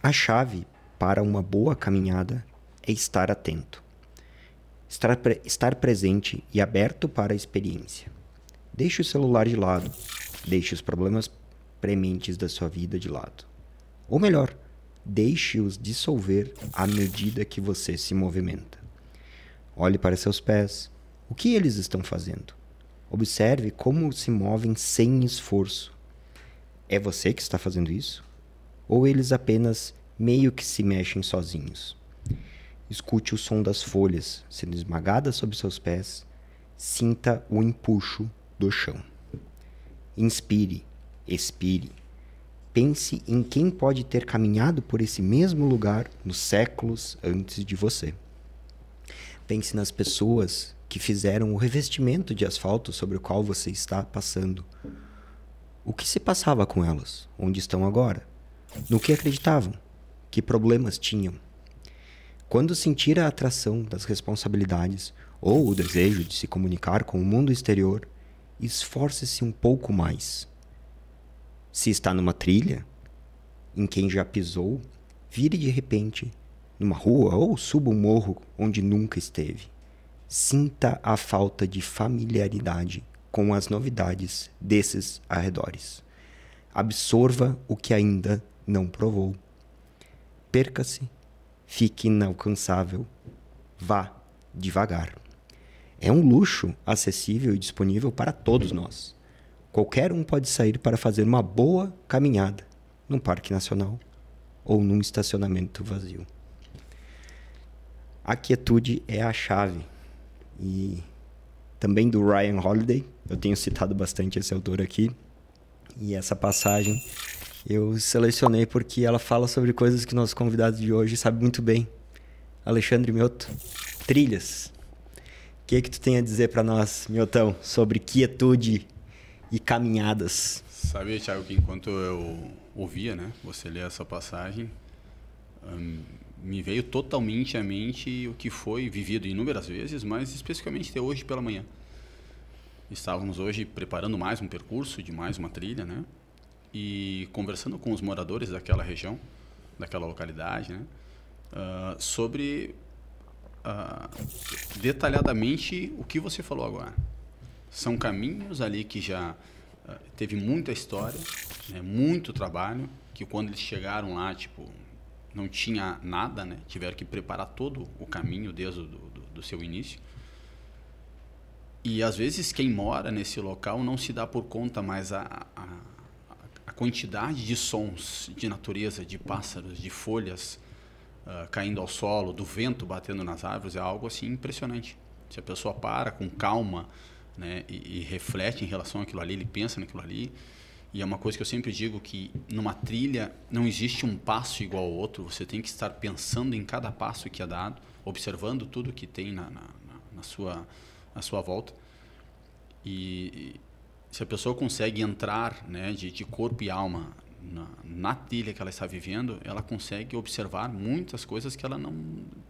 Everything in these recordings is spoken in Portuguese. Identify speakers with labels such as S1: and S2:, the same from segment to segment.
S1: A chave para uma boa caminhada é estar atento. Estar presente e aberto para a experiência. Deixe o celular de lado. Deixe os problemas prementes da sua vida de lado. Ou melhor, deixe-os dissolver à medida que você se movimenta. Olhe para seus pés. O que eles estão fazendo? Observe como se movem sem esforço. É você que está fazendo isso? Ou eles apenas meio que se mexem sozinhos? Escute o som das folhas sendo esmagadas sob seus pés. Sinta o empuxo do chão. Inspire, expire. Pense em quem pode ter caminhado por esse mesmo lugar nos séculos antes de você. Pense nas pessoas que fizeram o revestimento de asfalto sobre o qual você está passando. O que se passava com elas? Onde estão agora? No que acreditavam? Que problemas tinham? Quando sentir a atração das responsabilidades ou o desejo de se comunicar com o mundo exterior, esforce-se um pouco mais. Se está numa trilha, em quem já pisou, vire de repente numa rua ou suba um morro onde nunca esteve. Sinta a falta de familiaridade com as novidades desses arredores. Absorva o que ainda não provou. Perca-se, fique inalcançável, vá devagar. É um luxo acessível e disponível para todos nós. Qualquer um pode sair para fazer uma boa caminhada num parque nacional ou num estacionamento vazio. A quietude é a chave. E também do Ryan Holiday, eu tenho citado bastante esse autor aqui. E essa passagem eu selecionei porque ela fala sobre coisas que nossos convidados de hoje sabem muito bem. Alexandre Mioto, trilhas. O que tu tem a dizer para nós, Miotão, sobre quietude e caminhadas?
S2: Sabe, Thiago, que enquanto eu ouvia, né, você ler essa passagem, me veio totalmente à mente o que foi vivido inúmeras vezes, mas especificamente até hoje pela manhã. Estávamos hoje preparando mais um percurso de mais uma trilha, né? E conversando com os moradores daquela região, daquela localidade, né? Sobre detalhadamente o que você falou agora. São caminhos ali que já teve muita história, né? Muito trabalho, que quando eles chegaram lá, tipo, não tinha nada, né? Tiveram que preparar todo o caminho desde do seu início. E às vezes quem mora nesse local não se dá por conta, mas a quantidade de sons de natureza, de pássaros, de folhas caindo ao solo, do vento batendo nas árvores, é algo assim impressionante. Se a pessoa para com calma, né, e reflete em relação àquilo ali, ele pensa naquilo ali. E é uma coisa que eu sempre digo, que numa trilha não existe um passo igual ao outro, você tem que estar pensando em cada passo que é dado, observando tudo que tem na sua volta. E se a pessoa consegue entrar, né, de corpo e alma na trilha que ela está vivendo, ela consegue observar muitas coisas que ela não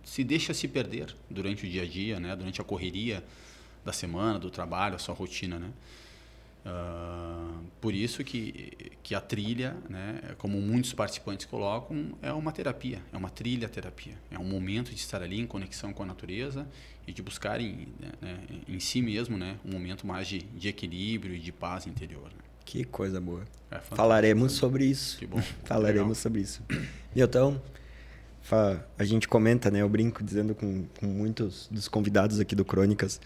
S2: se deixa se perder durante o dia a dia, né, durante a correria da semana, do trabalho, a sua rotina, né? Por isso que a trilha, né, como muitos participantes colocam, é uma terapia, é uma trilha-terapia. É um momento de estar ali em conexão com a natureza e de buscar em si mesmo, né, um momento mais de equilíbrio e de paz interior. Né?
S1: Que coisa boa. Falaremos sobre isso.
S2: Que bom.
S1: Falaremos sobre isso. Milton, a gente comenta, né, eu brinco dizendo com muitos dos convidados aqui do Crônicas,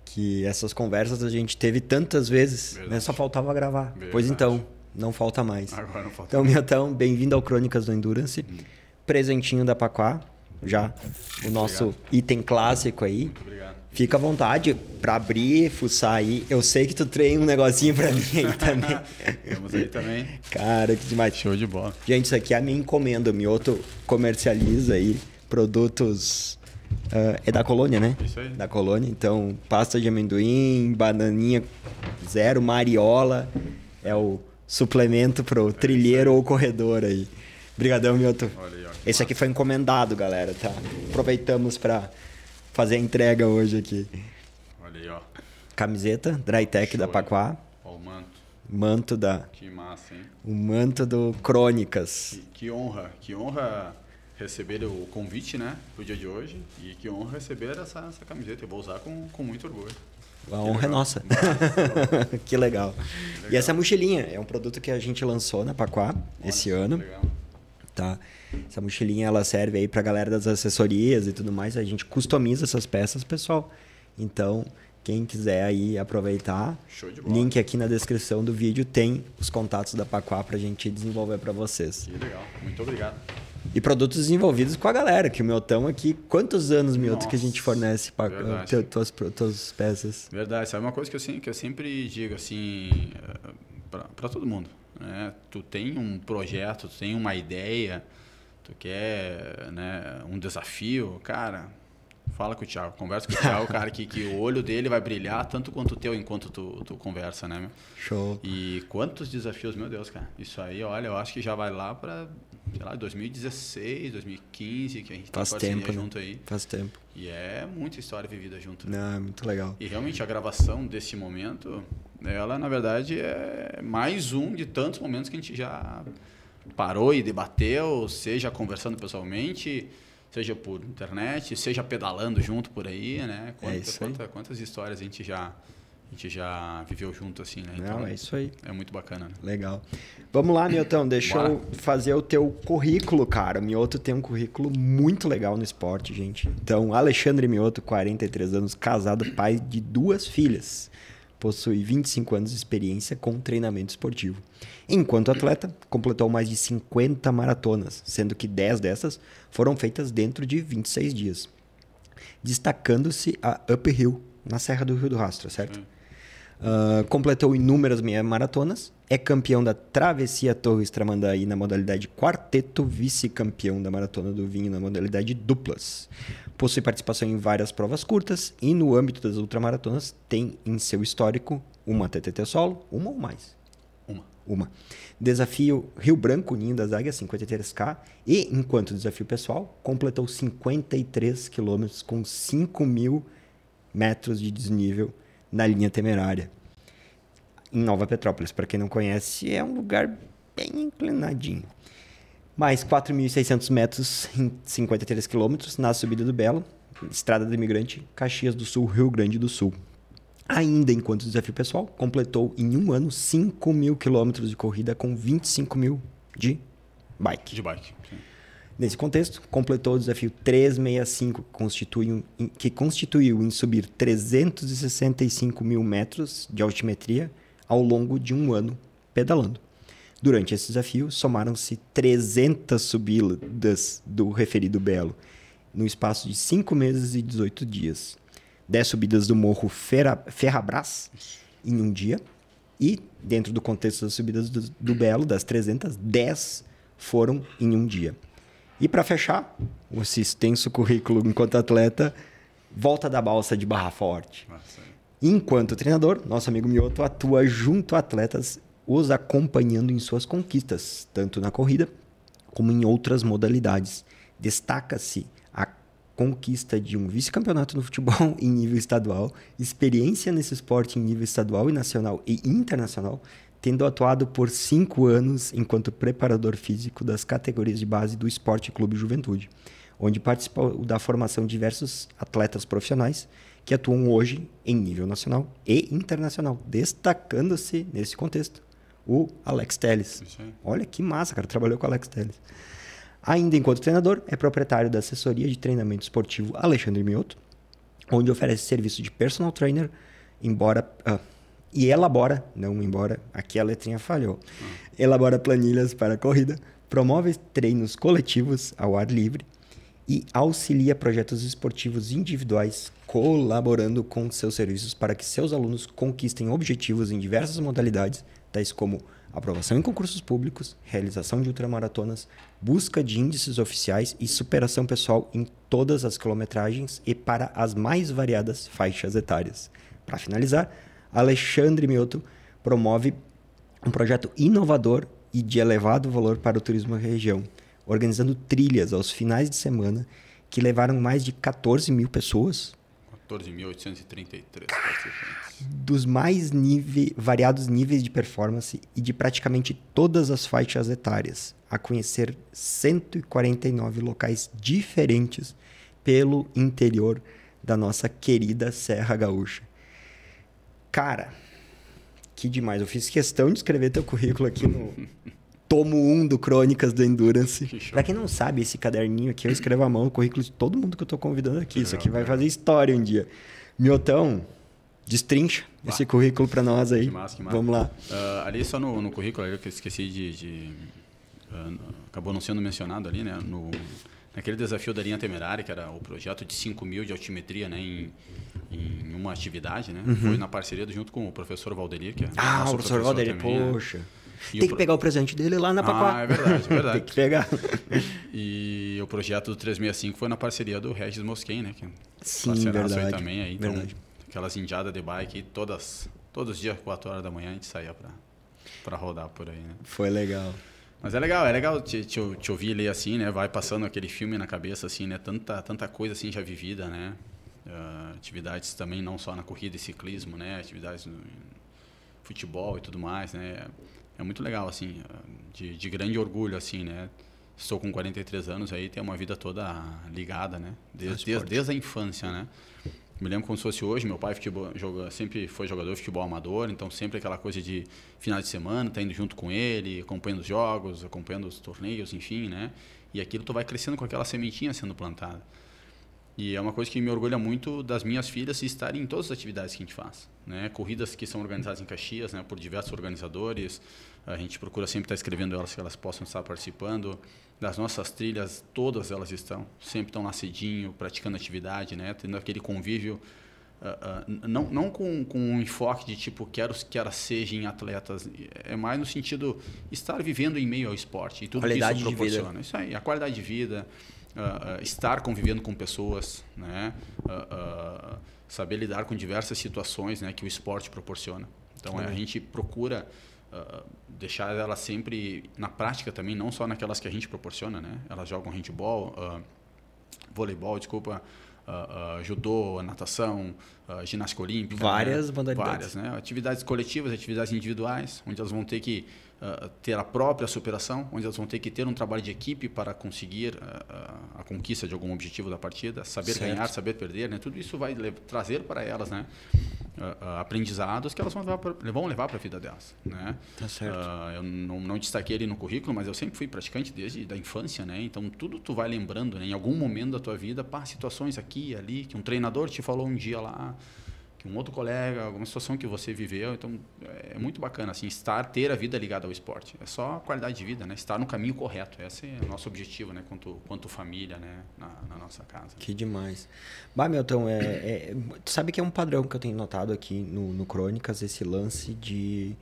S1: que essas conversas a gente teve tantas vezes, né? Só faltava gravar. Verdade. Pois então, não falta mais.
S2: Agora não falta
S1: então, Milton, bem-vindo ao Crônicas do Endurance. Presentinho da Paquá, já o nosso item clássico aí.
S2: Muito obrigado.
S1: Fica à vontade para abrir, fuçar aí. Eu sei que tu treina um negocinho para mim aí também.
S2: Temos aí também.
S1: Cara, que demais.
S2: Show de bola.
S1: Gente, isso aqui é a minha encomenda. O Mioto comercializa aí produtos... é da Colônia, né?
S2: Isso aí.
S1: Da Colônia. Então, pasta de amendoim, bananinha zero, mariola. É o suplemento pro trilheiro ou corredor aí. Obrigadão, Milton.
S2: Olha aí, ó,
S1: esse aqui foi encomendado, galera, tá? Aproveitamos para fazer a entrega hoje aqui.
S2: Olha aí, ó.
S1: Camiseta, Drytech da Paquá.
S2: Ó o manto.
S1: Manto
S2: Que massa, hein?
S1: o manto do Crônicas.
S2: Que honra receber o convite, né, pro dia de hoje. E que honra receber essa camiseta. Eu vou usar com muito orgulho.
S1: A honra é nossa. Que legal. E essa mochilinha é um produto que a gente lançou na Paquá esse ano.
S2: Legal.
S1: Tá? Essa mochilinha ela serve aí pra galera das assessorias e tudo mais. A gente customiza essas peças, pessoal. Então, quem quiser aí aproveitar,
S2: Show de bola.
S1: link aqui na descrição do vídeo tem os contatos da Paquá pra gente desenvolver pra vocês.
S2: Que legal. Muito obrigado.
S1: E produtos desenvolvidos com a galera, que o Miotão aqui, quantos anos, Mioto, que a gente fornece tuas peças?
S2: Verdade, sabe uma coisa que eu sempre digo assim, para todo mundo, né? Tu tem um projeto, tu tem uma ideia, tu quer, né, um desafio, cara, fala com o Thiago, conversa com o Thiago, cara, que o olho dele vai brilhar tanto quanto o teu enquanto tu conversa, né?
S1: Show.
S2: E quantos desafios, meu Deus, cara. Isso aí, olha, eu acho que já vai lá para, sei lá, 2016, 2015, que a gente
S1: Faz
S2: tem parceria
S1: tempo,
S2: junto aí.
S1: Faz tempo.
S2: E é muita história vivida junto. Né?
S1: Não, é muito legal.
S2: E realmente a gravação desse momento, ela na verdade é mais um de tantos momentos que a gente já parou e debateu, seja conversando pessoalmente, seja por internet, seja pedalando junto por aí, né? Quantas histórias a gente já viveu junto assim, né? Então,
S1: não, é isso aí.
S2: É muito bacana. Né?
S1: Legal. Vamos lá, Miotão, deixa eu fazer o teu currículo, cara. O Mioto tem um currículo muito legal no esporte, gente. Então, Alexandre Mioto, 43 anos, casado, pai de 2 filhas. Possui 25 anos de experiência com treinamento esportivo. Enquanto atleta, completou mais de 50 maratonas, sendo que 10 dessas foram feitas dentro de 26 dias. Destacando-se a Uphill, na Serra do Rio do Rastro, certo? Completou inúmeras meia maratonas, é campeão da Travessia Torres Tramandaí na modalidade quarteto, vice-campeão da Maratona do Vinho na modalidade duplas. Possui participação em várias provas curtas e no âmbito das ultramaratonas tem em seu histórico uma TTT solo, uma ou mais? Uma. Desafio Rio Branco, Ninho das Águias, 53K. E, enquanto desafio pessoal, completou 53 quilômetros com 5.000 metros de desnível na linha temerária. Em Nova Petrópolis, para quem não conhece, é um lugar bem inclinadinho. Mais 4.600 metros em 53 quilômetros na subida do Belo, Estrada do Imigrante, Caxias do Sul, Rio Grande do Sul. Ainda enquanto desafio pessoal, completou em um ano 5.000 quilômetros de corrida com 25.000 de bike.
S2: Sim.
S1: Nesse contexto, completou o desafio 365, que constituiu em subir 365.000 metros de altimetria ao longo de um ano pedalando. Durante esse desafio, somaram-se 300 subidas do referido Belo, no espaço de 5 meses e 18 dias. 10 subidas do Morro Ferrabras em um dia. E, dentro do contexto das subidas do Belo, das 300, 10 foram em um dia. E para fechar, esse extenso currículo enquanto atleta, volta da balsa de Barra Forte. Enquanto treinador, nosso amigo Mioto atua junto a atletas, os acompanhando em suas conquistas, tanto na corrida como em outras modalidades. Destaca-se a conquista de um vice-campeonato no futebol em nível estadual, experiência nesse esporte em nível estadual e nacional e internacional, tendo atuado por 5 anos enquanto preparador físico das categorias de base do Esporte Clube Juventude, onde participou da formação de diversos atletas profissionais que atuam hoje em nível nacional e internacional, destacando-se nesse contexto o Alex Telles. Olha que massa, cara, trabalhou com o Alex Telles. Ainda enquanto treinador, é proprietário da assessoria de treinamento esportivo Alexandre Mioto, onde oferece serviço de personal trainer, aqui a letrinha falhou, elabora planilhas para a corrida, promove treinos coletivos ao ar livre e auxilia projetos esportivos individuais, colaborando com seus serviços para que seus alunos conquistem objetivos em diversas modalidades, tais como aprovação em concursos públicos, realização de ultramaratonas, busca de índices oficiais e superação pessoal em todas as quilometragens e para as mais variadas faixas etárias. Para finalizar, Alexandre Mioto promove um projeto inovador e de elevado valor para o turismo da região, organizando trilhas aos finais de semana que levaram mais de 14 mil pessoas
S2: 14.833 participantes.
S1: Dos mais variados níveis de performance e de praticamente todas as faixas etárias, a conhecer 149 locais diferentes pelo interior da nossa querida Serra Gaúcha. Cara, que demais. Eu fiz questão de escrever teu currículo aqui no tomo 1 do Crônicas do Endurance. Pra quem não sabe, esse caderninho aqui eu escrevo à mão o currículo de todo mundo que eu tô convidando aqui. Isso aqui vai fazer história um dia. Milton, destrincha esse currículo pra nós aí.
S2: Que massa.
S1: Vamos lá.
S2: Ali só no currículo, ali, que eu esqueci acabou não sendo mencionado ali, né? Naquele desafio da linha temerária, que era o projeto de 5.000 de altimetria, né? Em uma atividade, né? Foi na parceria junto com o professor Valderir, que é
S1: o professor Valderir,
S2: também,
S1: poxa.
S2: Né?
S1: Tem que pegar o presente dele lá na Paquá.
S2: É verdade.
S1: Tem que pegar.
S2: E o projeto do 365 foi na parceria do Regis Mosquen, né? Que
S1: sim, verdade.
S2: Aí também. Aí, então,
S1: verdade.
S2: Aquelas indiadas de bike, todos os dias, 4 horas da manhã, a gente saía para rodar por aí, né?
S1: Foi legal.
S2: Mas é legal te ouvir ler assim, né? Vai passando aquele filme na cabeça, assim, né? Tanta coisa assim já vivida, né? Atividades também, não só na corrida e ciclismo, né? Atividades no futebol e tudo mais, né? É muito legal, assim, de grande orgulho, assim, né? Estou com 43 anos aí, tenho uma vida toda ligada, né? Desde a infância, né? Me lembro como se fosse hoje, meu pai sempre foi jogador de futebol amador, então sempre aquela coisa de final de semana, tá indo junto com ele, acompanhando os jogos, acompanhando os torneios, enfim, né? E aquilo tu vai crescendo com aquela sementinha sendo plantada. E é uma coisa que me orgulha muito das minhas filhas estarem em todas as atividades que a gente faz, né? Corridas que são organizadas em Caxias, né? Por diversos organizadores, a gente procura sempre estar escrevendo elas que elas possam estar participando. Das nossas trilhas, todas elas sempre estão lá cedinho, praticando atividade, né? Tendo aquele convívio, não com um enfoque de tipo, quero que elas sejam atletas, é mais no sentido estar vivendo em meio ao esporte e tudo que isso proporciona. Isso aí, a qualidade de vida, estar convivendo com pessoas, né? Saber lidar com diversas situações, né, que o esporte proporciona. Então, a gente procura deixar elas sempre na prática também, não só naquelas que a gente proporciona, né? Elas jogam handball, voleibol, judô, natação, ginástica olímpica.
S1: Várias modalidades.
S2: Várias, né? Atividades coletivas, atividades individuais, onde elas vão ter que ter a própria superação, onde elas vão ter que ter um trabalho de equipe para conseguir a conquista de algum objetivo da partida, saber ganhar, saber perder, né? Tudo isso vai trazer para elas, né? Aprendizados que elas vão levar para a vida delas, né?
S1: Tá certo.
S2: Eu não destaquei ali no currículo, mas eu sempre fui praticante desde a infância, né? Então tudo tu vai lembrando, né? Em algum momento da tua vida, situações aqui e ali, que um treinador te falou um dia lá, que um outro colega, alguma situação que você viveu. Então é muito bacana assim, ter a vida ligada ao esporte. É só qualidade de vida, né? Estar no caminho correto. Esse é o nosso objetivo, né? Quanto família, né? Na nossa casa.
S1: Que demais. Bah, Milton, tu sabe que é um padrão que eu tenho notado aqui no Crônicas, esse lance de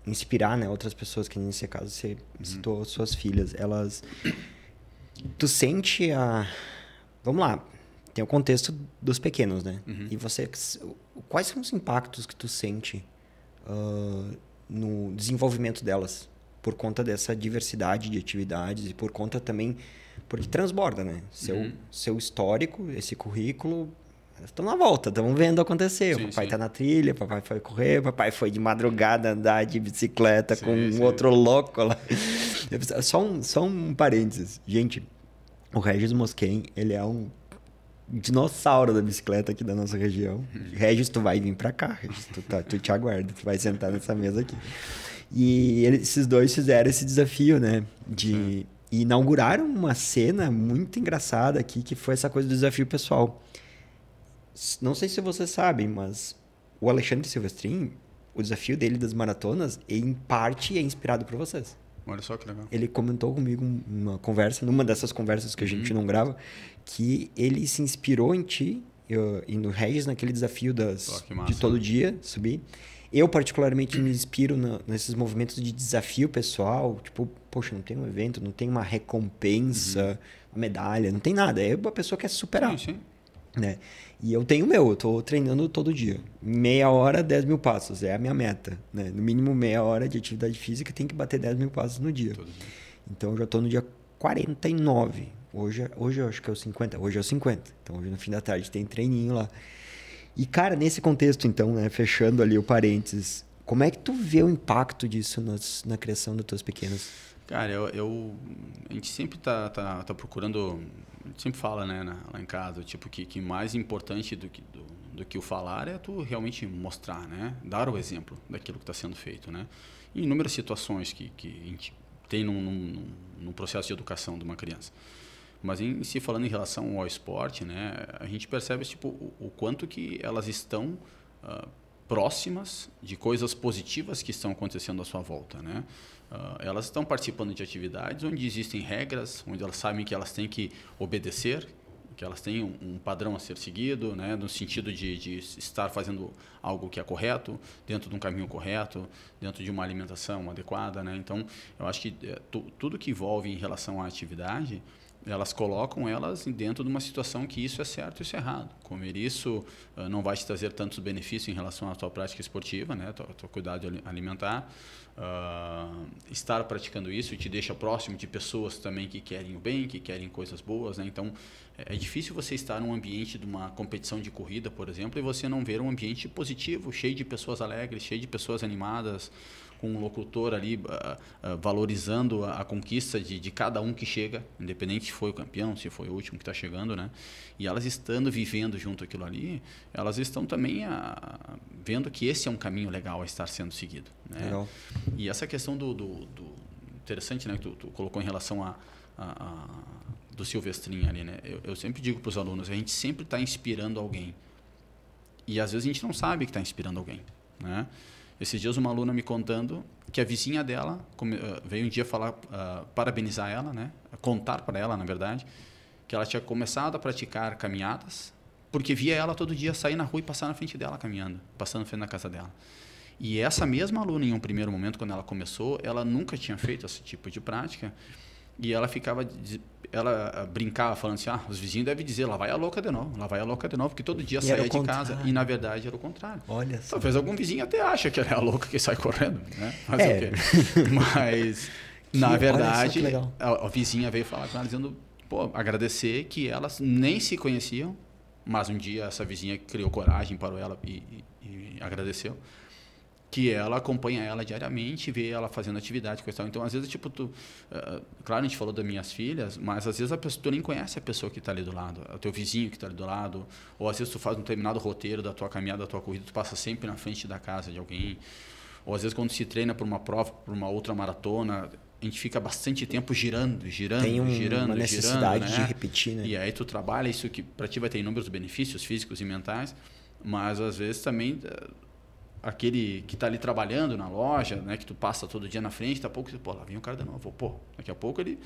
S1: inspirar, né, outras pessoas, que nesse caso você citou suas filhas. Tu sente Vamos lá. Tem o contexto dos pequenos, né? E quais são os impactos que tu sente no desenvolvimento delas por conta dessa diversidade de atividades e por conta também, porque transborda, né? Seu histórico, esse currículo, estão na volta, estão vendo acontecer. O papai está na trilha, o papai foi correr, o papai foi de madrugada andar de bicicleta com um outro louco lá. Só um parênteses. Gente, o Regis Mosquen, ele é um dinossauro da bicicleta aqui da nossa região. Regis, tu vai vir pra cá, Regis, tu te aguarda, tu vai sentar nessa mesa aqui. E esses dois fizeram esse desafio, né? E inauguraram uma cena muito engraçada aqui, que foi essa coisa do desafio pessoal. Não sei se vocês sabem, mas o Alexandre Silvestrin, o desafio dele das maratonas, em parte é inspirado por vocês.
S2: Olha só que legal.
S1: Ele comentou comigo numa dessas conversas que a gente não grava, que ele se inspirou em ti e no Regis naquele desafio de todo dia subir. Eu, particularmente, me inspiro nesses movimentos de desafio pessoal. Tipo, poxa, não tem um evento, não tem uma recompensa, uma medalha, não tem nada. É uma pessoa que quer superar.
S2: Sim.
S1: Né? E eu tenho eu tô treinando todo dia. Meia hora, 10 mil passos. É a minha meta. Né? No mínimo meia hora de atividade física, tem que bater 10 mil passos no dia. Então, eu já estou no dia 49. Hoje eu acho que é o 50. Hoje é o 50. Então, hoje no fim da tarde tem treininho lá. E, cara, nesse contexto, então, né, fechando ali o parênteses, como é que tu vê o impacto disso na criação dos teus pequenos?
S2: Cara, a gente sempre tá procurando, a gente sempre fala, né, lá em casa, tipo, que mais importante do que o falar é tu realmente mostrar, né, dar o exemplo daquilo que está sendo feito, né. Em inúmeras situações que a gente tem num processo de educação de uma criança. Mas em si, falando em relação ao esporte, né, a gente percebe tipo, o quanto que elas estão próximas de coisas positivas que estão acontecendo à sua volta, né? Elas estão participando de atividades onde existem regras, onde elas sabem que elas têm que obedecer, que elas têm um padrão a ser seguido, né? No sentido de estar fazendo algo que é correto, dentro de um caminho correto, dentro de uma alimentação adequada, né? Então, eu acho que tudo que envolve em relação à atividade, elas colocam elas dentro de uma situação que isso é certo e isso é errado. Comer isso não vai te trazer tantos benefícios em relação à tua prática esportiva, né? Teu cuidado alimentar. Estar praticando isso te deixa próximo de pessoas também que querem o bem, que querem coisas boas, né? Então, é difícil você estar num ambiente de uma competição de corrida, por exemplo, e você não ver um ambiente positivo, cheio de pessoas alegres, cheio de pessoas animadas, com um locutor ali valorizando a conquista de cada um que chega, independente se foi o campeão, se foi o último que está chegando, né? E elas estando vivendo junto aquilo ali, elas estão também vendo que esse é um caminho legal a estar sendo seguido, né?
S1: Legal.
S2: E essa questão do interessante, né, que tu colocou em relação do Silvestrinho ali, né? Eu sempre digo para os alunos, a gente sempre está inspirando alguém. E às vezes a gente não sabe que está inspirando alguém, né? Esses dias uma aluna me contando que a vizinha dela veio um dia falar, parabenizar ela, né? Contar para ela, na verdade, que ela tinha começado a praticar caminhadas porque via ela todo dia sair na rua e passar na frente dela caminhando, passando na frente da casa dela. E essa mesma aluna, em um primeiro momento, quando ela começou, ela nunca tinha feito esse tipo de prática e ela brincava falando assim, os vizinhos devem dizer, lá vai a louca de novo, porque todo dia saía de casa e na verdade era o contrário.
S1: Olha só.
S2: Talvez algum vizinho até ache que ela é a louca que sai correndo, né? Mas na verdade, a vizinha veio falar com ela dizendo, agradecer que elas nem se conheciam, mas um dia essa vizinha criou coragem, parou ela e agradeceu. Que ela acompanha ela diariamente, vê ela fazendo atividade, coisa e tal. Então, às vezes, tipo, claro, a gente falou das minhas filhas, mas às vezes tu nem conhece a pessoa que está ali do lado, o teu vizinho que está ali do lado, ou às vezes tu faz um determinado roteiro da tua caminhada, da tua corrida, tu passa sempre na frente da casa de alguém, ou às vezes quando se treina por uma prova, por uma outra maratona, a gente fica bastante tempo girando,
S1: Tem uma necessidade
S2: né?
S1: de repetir, né?
S2: E aí tu trabalha isso que para ti vai ter inúmeros benefícios físicos e mentais, mas às vezes também aquele que está ali trabalhando na loja, né, que tu passa todo dia na frente, daqui a pouco, lá vem o cara de novo, daqui a pouco ele...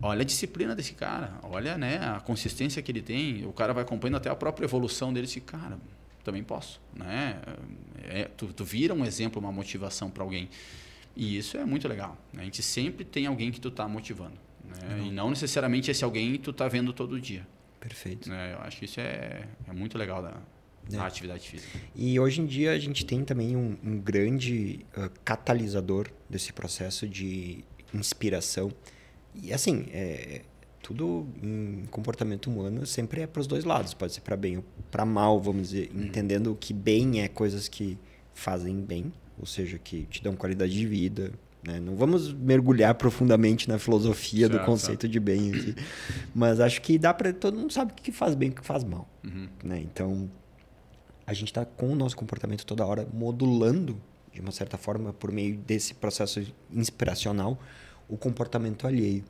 S2: Olha a disciplina desse cara, olha, né, a consistência que ele tem, o cara vai acompanhando até a própria evolução dele, esse cara, também posso, né? Tu vira um exemplo, uma motivação para alguém. E isso é muito legal, né? A gente sempre tem alguém que tu está motivando, né? E não necessariamente esse alguém tu está vendo todo dia.
S1: Perfeito.
S2: Né? Eu acho que isso é muito legal da atividade física.
S1: E hoje em dia a gente tem também um grande catalisador desse processo de inspiração. E assim, tudo em comportamento humano sempre é para os dois lados. Pode ser para bem ou para mal, vamos dizer. Entendendo que bem é coisas que fazem bem, ou seja, que te dão qualidade de vida. Né? Não vamos mergulhar profundamente na filosofia do conceito de bem aqui. Mas acho que dá para... Todo mundo sabe o que faz bem e o que faz mal. Né? Então... a gente está com o nosso comportamento toda hora modulando, de uma certa forma, por meio desse processo inspiracional, o comportamento alheio.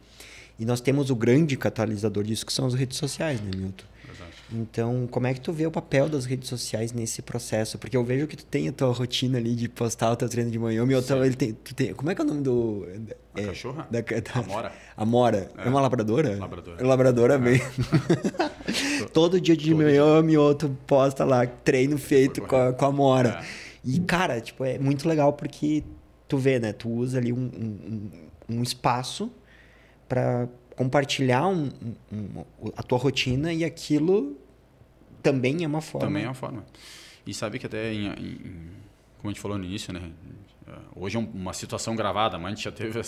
S1: E nós temos o grande catalisador disso, que são as redes sociais, né, Milton?
S2: Verdade.
S1: Então, como é que tu vê o papel das redes sociais nesse processo? Porque eu vejo que tu tem a tua rotina ali de postar o teu treino de manhã. O Milton, ele tem... Como é que é o nome do...
S2: A cachorra?
S1: Amora. Amora. É uma labradora?
S2: Labradora.
S1: Labradora mesmo. Todo dia de manhã o Mioto posta lá treino feito com a Amora. E, cara, tipo, é muito legal porque tu vê, né? Tu usa ali um espaço para compartilhar a tua rotina e aquilo também é uma forma.
S2: Também é uma forma. E sabe que até, como a gente falou no início, né? Hoje é uma situação gravada, mas a gente já teve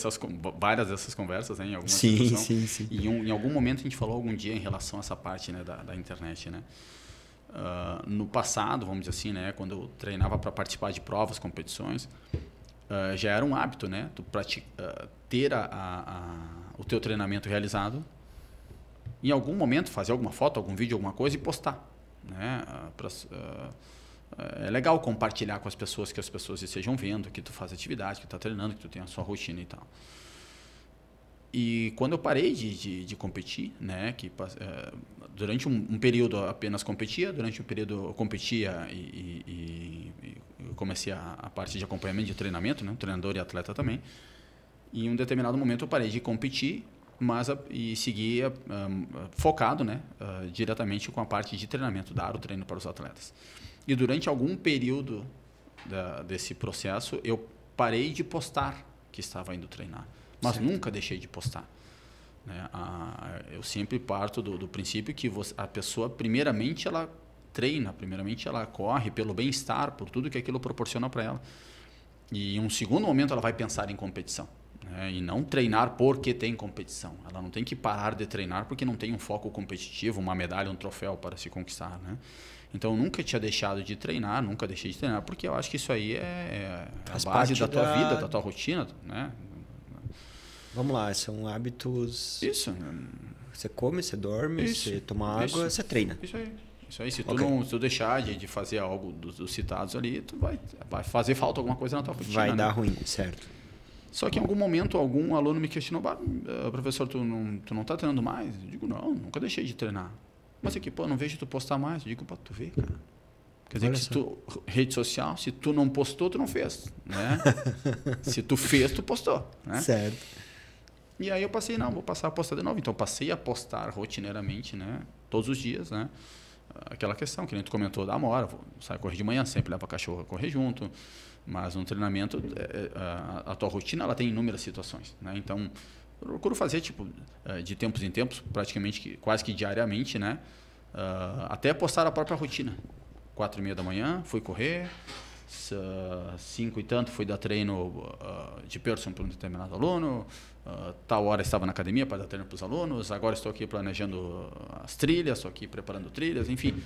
S2: várias dessas conversas, né, em alguma
S1: sim,
S2: situação.
S1: sim.
S2: E em algum momento a gente falou algum dia em relação a essa parte, né, da internet, né? No passado, vamos dizer assim, né, quando eu treinava para participar de provas, competições, já era um hábito, né, tu ter o teu treinamento realizado, em algum momento fazer alguma foto, algum vídeo, alguma coisa e postar, né? É legal compartilhar com as pessoas, que as pessoas estejam vendo que tu faz atividade, que tu está treinando, que tu tem a sua rotina e tal. E quando eu parei de competir, né, durante um período apenas competia, durante um período eu competia e eu comecei a parte de acompanhamento de treinamento, né, treinador e atleta também. E em um determinado momento eu parei de competir, e seguia focado, né, diretamente com a parte de treinamento, dar o treino para os atletas. E durante algum período desse processo eu parei de postar que estava indo treinar. Mas certo. Nunca deixei de postar, né? Eu sempre parto do princípio que a pessoa, primeiramente, ela treina, primeiramente ela corre pelo bem-estar, por tudo que aquilo proporciona para ela. E em um segundo momento ela vai pensar em competição, né? E não treinar porque tem competição. Ela não tem que parar de treinar porque não tem um foco competitivo, uma medalha, um troféu para se conquistar, né? Então, eu nunca tinha deixado de treinar, nunca deixei de treinar, porque eu acho que isso aí é a base da tua vida, da tua rotina, né?
S1: Vamos lá, são hábitos...
S2: Isso.
S1: Você come, você dorme, você toma água, você treina.
S2: Isso aí. Se tu deixar de fazer algo dos citados ali, tu vai fazer falta alguma coisa na tua rotina.
S1: Vai dar ruim, certo.
S2: Só que em algum momento, algum aluno me questionou, professor, tu não tá treinando mais? Eu digo, não, nunca deixei de treinar. Mas aqui, não vejo tu postar mais. Eu digo, tu vê, cara. Quer dizer, que rede social, se tu não postou, tu não fez, né? Se tu fez, tu postou, né?
S1: Certo.
S2: E aí eu vou passar a postar de novo. Então, eu passei a postar rotineiramente, né? Todos os dias, né? Aquela questão que a gente comentou da Amora, sai correr de manhã, sempre leva a cachorra a correr junto. Mas no treinamento, a tua rotina, ela tem inúmeras situações, né? Então, eu procuro fazer, de tempos em tempos, praticamente, quase que diariamente, né? Até postar a própria rotina. 4h30 da manhã, fui correr. 5 e tanto, fui dar treino de person para um determinado aluno. Tal hora estava na academia para dar treino para os alunos. Agora estou aqui planejando as trilhas, estou aqui preparando trilhas, enfim.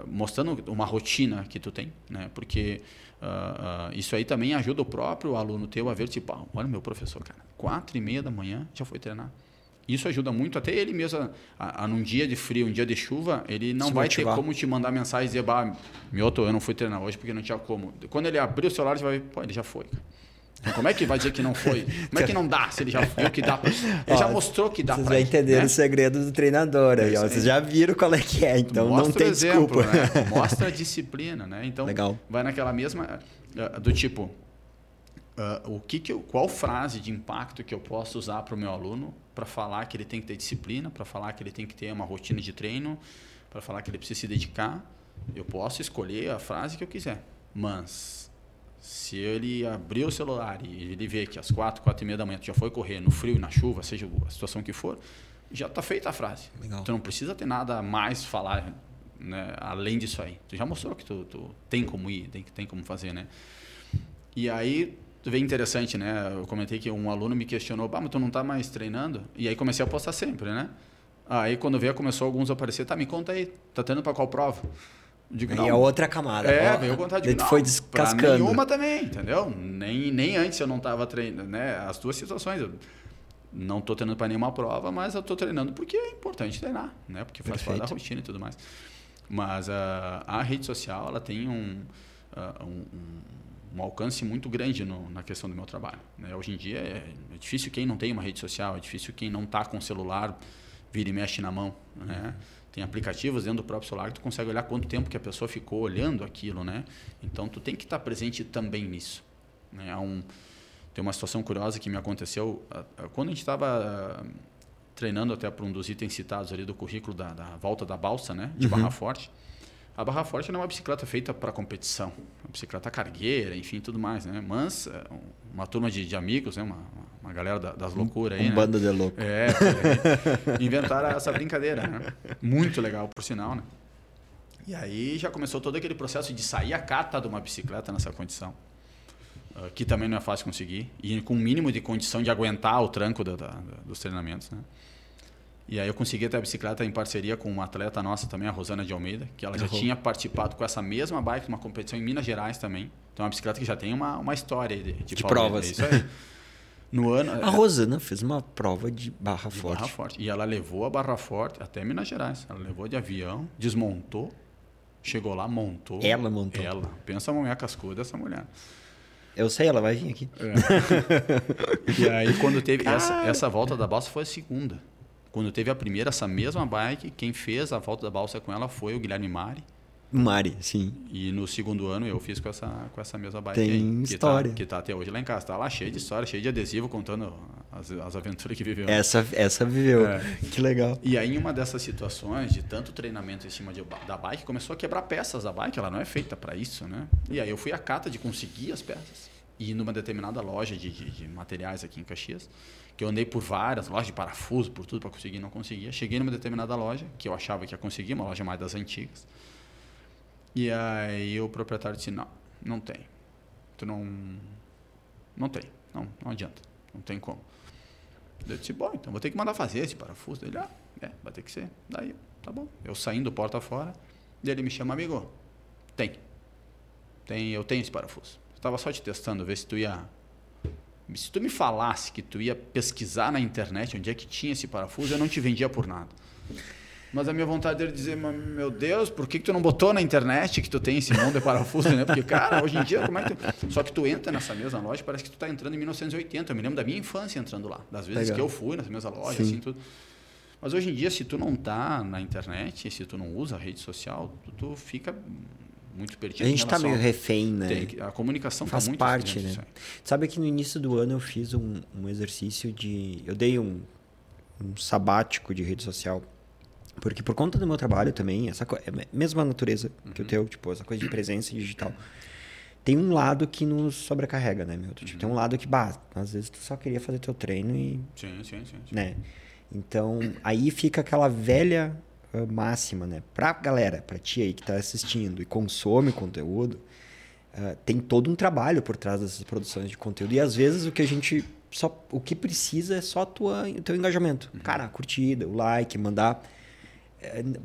S2: Mostrando uma rotina que tu tem, né? Porque isso aí também ajuda o próprio aluno teu a ver, olha meu professor, cara, 4h30 da manhã já foi treinar. Isso ajuda muito, até ele mesmo, num dia de frio, um dia de chuva, ele não vai ter como te mandar mensagem e dizer, Mioto, eu não fui treinar hoje porque não tinha como. Quando ele abrir o celular, você vai ver, ele já foi, cara. Como é que vai dizer que não foi? Como é que não dá se ele já viu que dá? Ele já mostrou que dá para ele.
S1: Vocês já entenderam, né, o segredo do treinador aí, ó. Vocês já viram qual é que é, então mostra não tem
S2: exemplo,
S1: desculpa.
S2: Né? Mostra a disciplina, né? Então, legal. Vai naquela mesma do tipo, qual frase de impacto que eu posso usar para o meu aluno para falar que ele tem que ter disciplina, para falar que ele tem que ter uma rotina de treino, para falar que ele precisa se dedicar. Eu posso escolher a frase que eu quiser, mas se ele abrir o celular e ele ver que às 4h30 da manhã tu já foi correr no frio e na chuva, seja a situação que for, já está feita a frase. Legal. Tu não precisa ter nada mais falar, né, além disso aí. Tu já mostrou que tu tem como ir, tem como fazer, né? E aí, bem interessante, né? Eu comentei que um aluno me questionou, mas tu não está mais treinando? E aí comecei a postar sempre, né? Aí quando veio, começou alguns a aparecer, me conta aí, tá treinando para qual prova?
S1: Digo, e a outra camada.
S2: Veio contar de
S1: foi descascando.
S2: Nenhuma também, entendeu? Nem antes eu não estava treinando, né? As duas situações. Eu não estou treinando para nenhuma prova, mas eu estou treinando porque é importante treinar, né? Porque faz parte da rotina e tudo mais. Mas a rede social, ela tem um alcance muito grande na questão do meu trabalho, né? Hoje em dia é difícil quem não tem uma rede social, é difícil quem não está com o celular, vira e mexe na mão, né? Tem aplicativos dentro do próprio celular que tu consegue olhar quanto tempo que a pessoa ficou olhando aquilo, né? Então, tu tem que estar presente também nisso, né? Tem uma situação curiosa que me aconteceu quando a gente estava treinando até para um dos itens citados ali do currículo da volta da balsa, né? De Barra Forte. A Barra Forte não é uma bicicleta feita para competição, uma bicicleta cargueira, enfim, tudo mais, né? Mas uma turma de amigos, né? Uma galera das loucuras aí, né?
S1: Bando de louco.
S2: Inventaram essa brincadeira, né? Muito legal, por sinal, né? E aí já começou todo aquele processo de sair a cata de uma bicicleta nessa condição. que também não é fácil conseguir, e com o mínimo de condição de aguentar o tranco dos treinamentos, né? E aí eu consegui ter a bicicleta em parceria com uma atleta nossa também, a Rosana de Almeida, que ela já tinha participado com essa mesma bike numa competição em Minas Gerais também. Então é uma bicicleta que já tem uma história de
S1: provas.
S2: É isso aí. No ano,
S1: a Rosana fez uma prova de Barra Forte.
S2: E ela levou a Barra Forte até Minas Gerais. Ela levou de avião, desmontou, chegou lá, montou.
S1: Ela montou.
S2: Ela. Pensa a mulher cascuda, essa mulher.
S1: Eu sei, ela vai vir aqui.
S2: É. E aí, quando teve essa volta da balsa, foi a segunda. Quando teve a primeira, essa mesma bike, quem fez a volta da balsa com ela foi o Guilherme
S1: Mari, sim.
S2: E no segundo ano eu fiz com essa mesma bike
S1: tem
S2: aí.
S1: História.
S2: Que tá até hoje lá em casa. Tá lá cheio de história, cheio de adesivo, contando as aventuras que viveu.
S1: Essa viveu. Que legal.
S2: E aí, em uma dessas situações, de tanto treinamento em cima da bike, começou a quebrar peças da bike. Ela não é feita para isso, né? E aí eu fui à cata de conseguir as peças. E numa determinada loja de materiais aqui em Caxias, que eu andei por várias lojas de parafuso, por tudo, para conseguir, não conseguia. Cheguei numa determinada loja, que eu achava que ia conseguir, uma loja mais das antigas. E aí o proprietário disse, não tem. Tu não tem, não adianta, não tem como. Eu disse, bom, então vou ter que mandar fazer esse parafuso. Ele, vai ter que ser. Daí, tá bom. Eu saindo porta fora, daí ele me chama, amigo, eu tenho esse parafuso. Eu estava só te testando, ver se tu ia... Se tu me falasse que tu ia pesquisar na internet onde é que tinha esse parafuso, eu não te vendia por nada. Mas a minha vontade era dizer, meu Deus, por que tu não botou na internet que tu tem esse nome de parafuso, né? Porque, cara, hoje em dia, como é que tu... Só que tu entra nessa mesma loja, parece que tu tá entrando em 1980. Eu me lembro da minha infância entrando lá. Das vezes que eu fui nessa mesma loja, assim, tudo. Mas hoje em dia, se tu não tá na internet, se tu não usa a rede social, tu fica muito perdido.
S1: A gente tá meio refém, né?
S2: A comunicação
S1: faz
S2: muito
S1: parte, né? Sabe que no início do ano eu fiz um exercício de... Eu dei um sabático de rede social. Porque por conta do meu trabalho também, é a mesma natureza que o teu, tipo, essa coisa de presença digital. Tem um lado que nos sobrecarrega, né, meu? Tipo, tem um lado que, às vezes tu só queria fazer teu treino e... Sim. Né? Então, aí fica aquela velha máxima, né? Pra galera, pra ti aí que tá assistindo e consome conteúdo, tem todo um trabalho por trás dessas produções de conteúdo. E às vezes o que precisa é só o teu engajamento. Cara, a curtida, o like, mandar...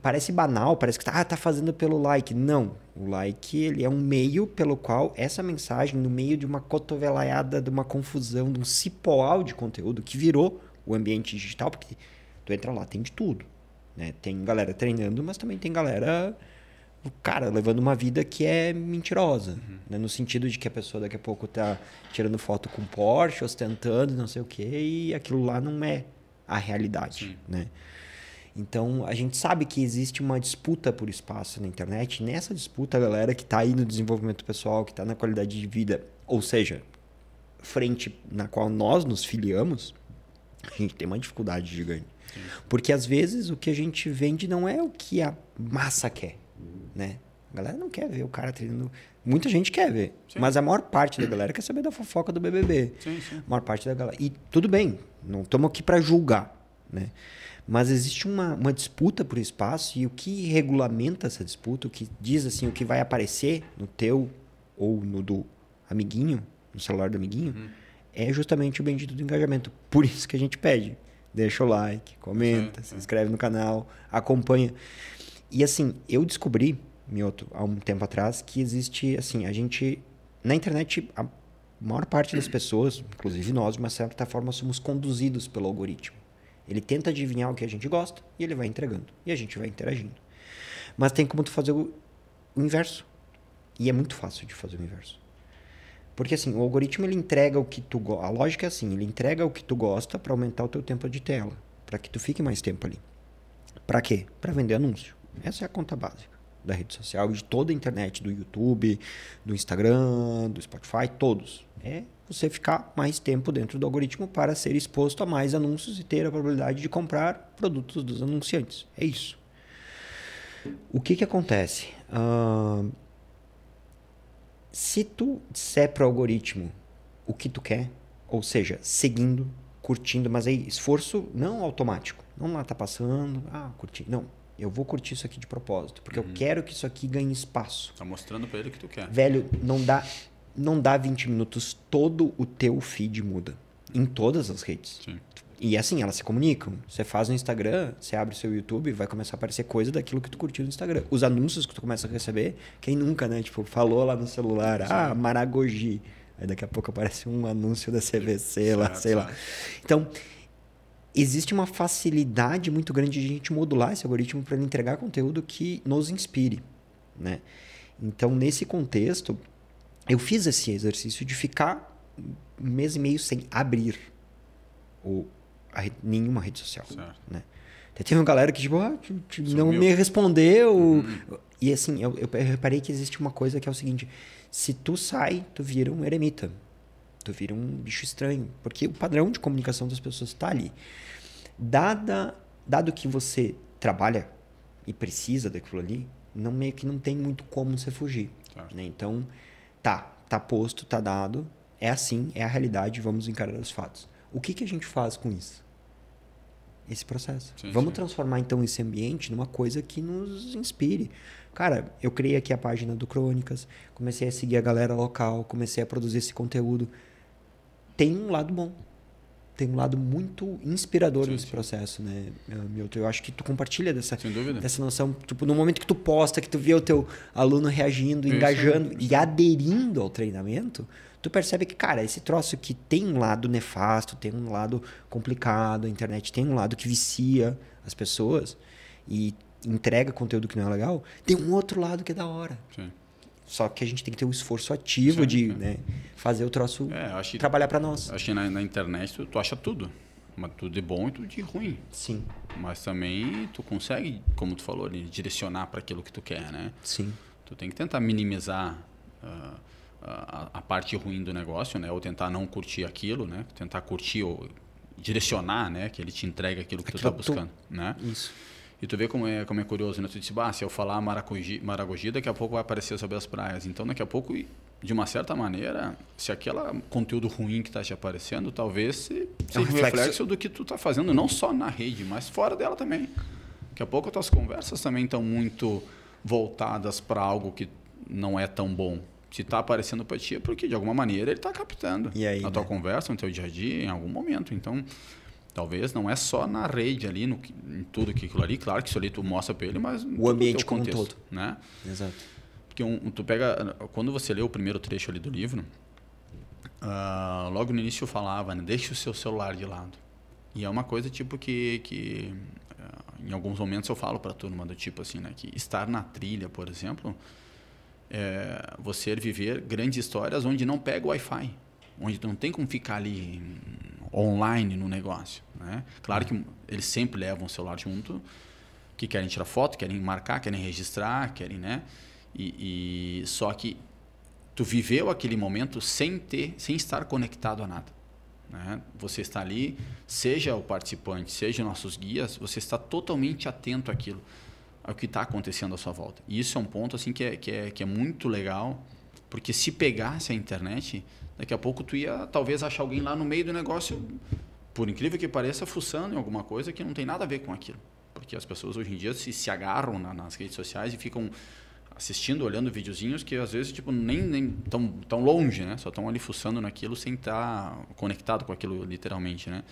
S1: Parece banal, parece que tá fazendo pelo like. Não, o like ele é um meio pelo qual essa mensagem, no meio de uma cotovelaiada, de uma confusão, de um cipoal de conteúdo que virou o ambiente digital, porque tu entra lá, tem de tudo, né? Tem galera treinando, mas também tem galera, cara, levando uma vida que é mentirosa, né? No sentido de que a pessoa daqui a pouco tá tirando foto com Porsche, ostentando, não sei o quê, e aquilo lá não é a realidade, né? Então, a gente sabe que existe uma disputa por espaço na internet. E nessa disputa, a galera que está aí no desenvolvimento pessoal, que está na qualidade de vida, ou seja, frente na qual nós nos filiamos, a gente tem uma dificuldade gigante. Sim. Porque, às vezes, o que a gente vende não é o que a massa quer, né? A galera não quer ver o cara treinando. Muita gente quer ver, mas a maior parte da galera quer saber da fofoca do BBB. A maior parte da galera... E tudo bem, não estamos aqui para julgar, né? Mas existe uma disputa por espaço e o que regulamenta essa disputa, o que diz assim, o que vai aparecer no teu ou no do amiguinho, no celular do amiguinho, é justamente o bendito do engajamento. Por isso que a gente pede. Deixa o like, comenta, se inscreve no canal, acompanha. E assim, eu descobri, Mioto, há um tempo atrás, que existe, assim, na internet, a maior parte das pessoas, inclusive nós, de uma certa forma, somos conduzidos pelo algoritmo. Ele tenta adivinhar o que a gente gosta e ele vai entregando. E a gente vai interagindo. Mas tem como tu fazer o inverso. E é muito fácil de fazer o inverso. Porque assim, o algoritmo ele entrega o que tu gosta. A lógica é assim, ele entrega o que tu gosta para aumentar o teu tempo de tela. Para que tu fique mais tempo ali. Para quê? Para vender anúncio. Essa é a conta básica da rede social, de toda a internet, do YouTube, do Instagram, do Spotify, todos. É você ficar mais tempo dentro do algoritmo para ser exposto a mais anúncios e ter a probabilidade de comprar produtos dos anunciantes. É isso. O que acontece? Se tu disser para o algoritmo o que tu quer, ou seja, seguindo, curtindo, mas aí esforço não automático. Não lá tá passando, curti. Não, eu vou curtir isso aqui de propósito, porque eu quero que isso aqui ganhe espaço.
S2: Tá mostrando para ele o que tu quer.
S1: Velho, não dá não dá 20 minutos, todo o teu feed muda. Em todas as redes.
S2: Sim.
S1: E assim, elas se comunicam. Você faz no Instagram, você abre o seu YouTube, vai começar a aparecer coisa daquilo que tu curtiu no Instagram. Os anúncios que tu começa a receber, quem nunca, né? Tipo, falou lá no celular, Maragogi. Aí daqui a pouco aparece um anúncio da CVC lá, sei lá. Então, existe uma facilidade muito grande de a gente modular esse algoritmo para ele entregar conteúdo que nos inspire, né? Então, nesse contexto, eu fiz esse exercício de ficar 1 mês e meio sem abrir nenhuma rede social. Né? Teve uma galera que tipo, não me respondeu. E assim, eu reparei que existe uma coisa que é o seguinte: se tu sai, tu vira um eremita. Tu vira um bicho estranho. Porque o padrão de comunicação das pessoas está ali. Dado que você trabalha e precisa daquilo ali, meio que não tem muito como você fugir. Né? Então, tá posto, tá dado. É assim, é a realidade, vamos encarar os fatos. O que a gente faz com isso? Esse processo. Vamos transformar, então, esse ambiente numa coisa que nos inspire. Cara, eu criei aqui a página do Crônicas, comecei a seguir a galera local, comecei a produzir esse conteúdo. Tem um lado bom. Tem um lado muito inspirador nesse processo, né, Milton? Eu acho que tu compartilha dessa noção. Tipo, no momento que tu posta, que tu vê o teu aluno reagindo, engajando e aderindo ao treinamento, tu percebe que, cara, esse troço que tem um lado nefasto, tem um lado complicado, a internet tem um lado que vicia as pessoas e entrega conteúdo que não é legal, tem um outro lado que é da hora. Sim. Só que a gente tem que ter um esforço ativo de né, fazer o troço trabalhar para nós.
S2: Acho que na internet tu acha tudo. Mas tudo de bom e tudo de ruim.
S1: Sim.
S2: Mas também tu consegue, como tu falou ali, direcionar para aquilo que tu quer, né?
S1: Sim.
S2: Tu tem que tentar minimizar a parte ruim do negócio, né? Ou tentar não curtir aquilo, né? Tentar curtir ou direcionar, né? Que ele te entrega aquilo que tu está buscando, né?
S1: Isso.
S2: E tu vê como é curioso, né? Tu disse, se eu falar Maragogi, daqui a pouco vai aparecer sobre as praias. Então, daqui a pouco, de uma certa maneira, se aquele conteúdo ruim que está te aparecendo, talvez seja um reflexo do que tu está fazendo, não só na rede, mas fora dela também. Daqui a pouco as tuas conversas também estão muito voltadas para algo que não é tão bom. Se está aparecendo para ti, é porque, de alguma maneira, ele está captando a tua conversa, no teu dia a dia, em algum momento. Então... Talvez não é só na rede ali, em tudo aquilo ali. Claro que isso ali tu mostra para ele, mas...
S1: O ambiente como um todo.
S2: Né?
S1: Exato.
S2: Porque tu pega... Quando você lê o primeiro trecho ali do livro, logo no início eu falava, né? Deixa o seu celular de lado. E é uma coisa tipo que em alguns momentos eu falo para a turma do tipo assim, né? Que estar na trilha, por exemplo, é você viver grandes histórias onde não pega o Wi-Fi. Onde tu não tem como ficar ali... online no negócio, né? Claro que eles sempre levam o celular junto, que querem tirar foto, querem marcar, querem registrar, querem, né? E só que tu viveu aquele momento sem estar conectado a nada, né? Você está ali, seja o participante, seja nossos guias, você está totalmente atento àquilo, ao que está acontecendo à sua volta. E isso é um ponto assim que é muito legal, porque se pegasse a internet, daqui a pouco tu ia talvez achar alguém lá no meio do negócio, por incrível que pareça, fuçando em alguma coisa que não tem nada a ver com aquilo. Porque as pessoas hoje em dia se agarram nas redes sociais e ficam assistindo, olhando videozinhos que às vezes tipo, nem tão longe, né? Só estão ali fuçando naquilo sem estar conectado com aquilo literalmente, né?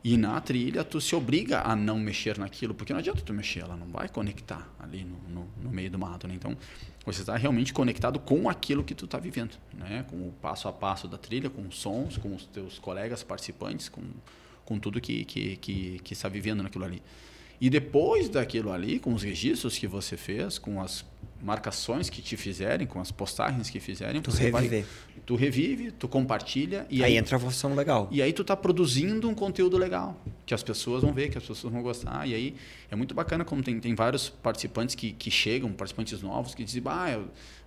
S2: E na trilha tu se obriga a não mexer naquilo, porque não adianta tu mexer, ela não vai conectar ali no meio do mato, né? Então, você está realmente conectado com aquilo que tu está vivendo, né? Com o passo a passo da trilha, com os sons, com os teus colegas participantes, com tudo que está vivendo naquilo ali. E depois daquilo ali, com os registros que você fez, com as marcações que te fizerem, com as postagens que fizerem, tu revive, tu compartilha. E
S1: aí entra a função legal.
S2: E aí tu tá produzindo um conteúdo legal, que as pessoas vão ver, que as pessoas vão gostar. E aí é muito bacana como tem vários participantes que chegam, participantes novos, que dizem,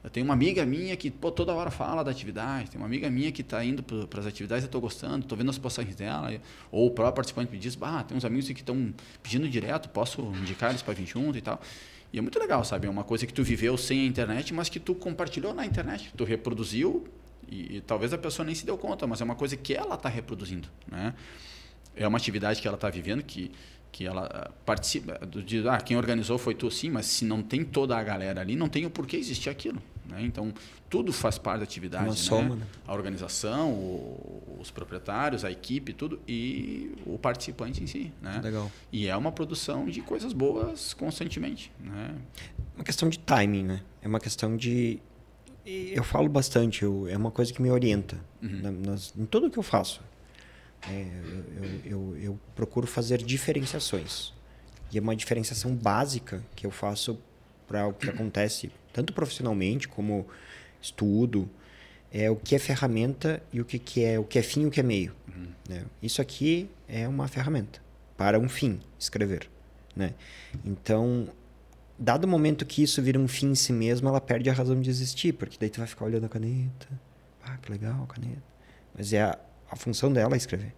S2: eu tenho uma amiga minha que toda hora fala da atividade, tem uma amiga minha que está indo para as atividades e eu estou gostando, estou vendo as postagens dela. Ou o próprio participante me diz, tem uns amigos que estão pedindo direto, posso indicar eles para vir junto e tal. E é muito legal, sabe? É uma coisa que tu viveu sem a internet, mas que tu compartilhou na internet. Tu reproduziu e talvez a pessoa nem se deu conta, mas é uma coisa que ela está reproduzindo, né? É uma atividade que ela está vivendo, que ela participa. Quem organizou foi tu, sim, mas se não tem toda a galera ali, não tem o porquê existir aquilo. né? Então, tudo faz parte da atividade.
S1: Uma soma, né?
S2: A organização, os proprietários, a equipe, tudo, e o participante em si. Né?
S1: Legal.
S2: E é uma produção de coisas boas constantemente. Né?
S1: Uma questão de timing, né? É uma questão de... Eu falo bastante, é uma coisa que me orienta em tudo que eu faço. Eu procuro fazer diferenciações. E é uma diferenciação básica que eu faço para o que acontece, tanto profissionalmente como estudo, é o que é ferramenta e o que é fim e o que é meio. Né? Isso aqui é uma ferramenta para um fim, escrever. Né? Então, dado o momento que isso vira um fim em si mesmo, ela perde a razão de existir, porque daí tu vai ficar olhando a caneta. Ah, que legal a caneta. Mas é a função dela é escrever.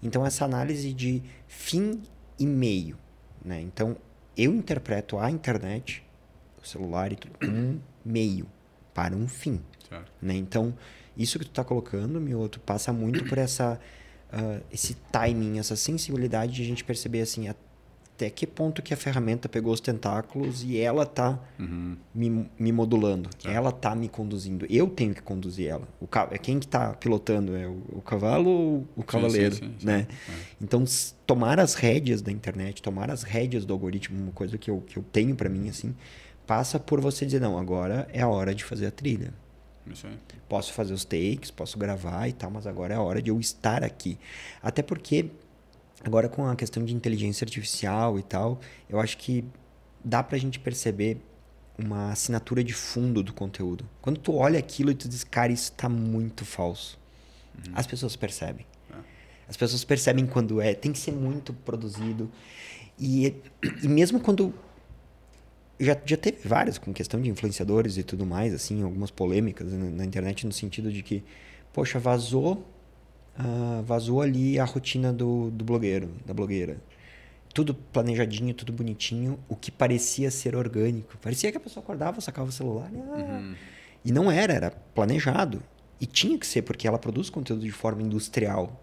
S1: Então, essa análise de fim e meio. Né? Então, eu interpreto a internet, o celular e tudo, como um meio para um fim. Né? Então, isso que tu está colocando, Mioto, passa muito por esse timing, essa sensibilidade de a gente perceber assim, até que ponto que a ferramenta pegou os tentáculos e ela está me modulando. Ela está me conduzindo. Eu tenho que conduzir ela. Quem que está pilotando? É o cavalo ou o cavaleiro? Sim, né? Então, tomar as rédeas da internet, tomar as rédeas do algoritmo, uma coisa que eu tenho para mim, assim, passa por você dizer, não, agora é a hora de fazer a trilha.
S2: Isso aí.
S1: Posso fazer os takes, posso gravar e tal, mas agora é a hora de eu estar aqui. Até porque... Agora, com a questão de inteligência artificial e tal, eu acho que dá pra gente perceber uma assinatura de fundo do conteúdo. Quando tu olha aquilo e tu diz, cara, isso tá muito falso. As pessoas percebem. As pessoas percebem quando tem que ser muito produzido. E mesmo quando... Já teve várias com questão de influenciadores e tudo mais, assim, algumas polêmicas na internet no sentido de que, poxa, vazou ali a rotina do blogueiro, da blogueira. Tudo planejadinho, tudo bonitinho, o que parecia ser orgânico. Parecia que a pessoa acordava, sacava o celular e não era planejado. E tinha que ser, porque ela produz conteúdo de forma industrial.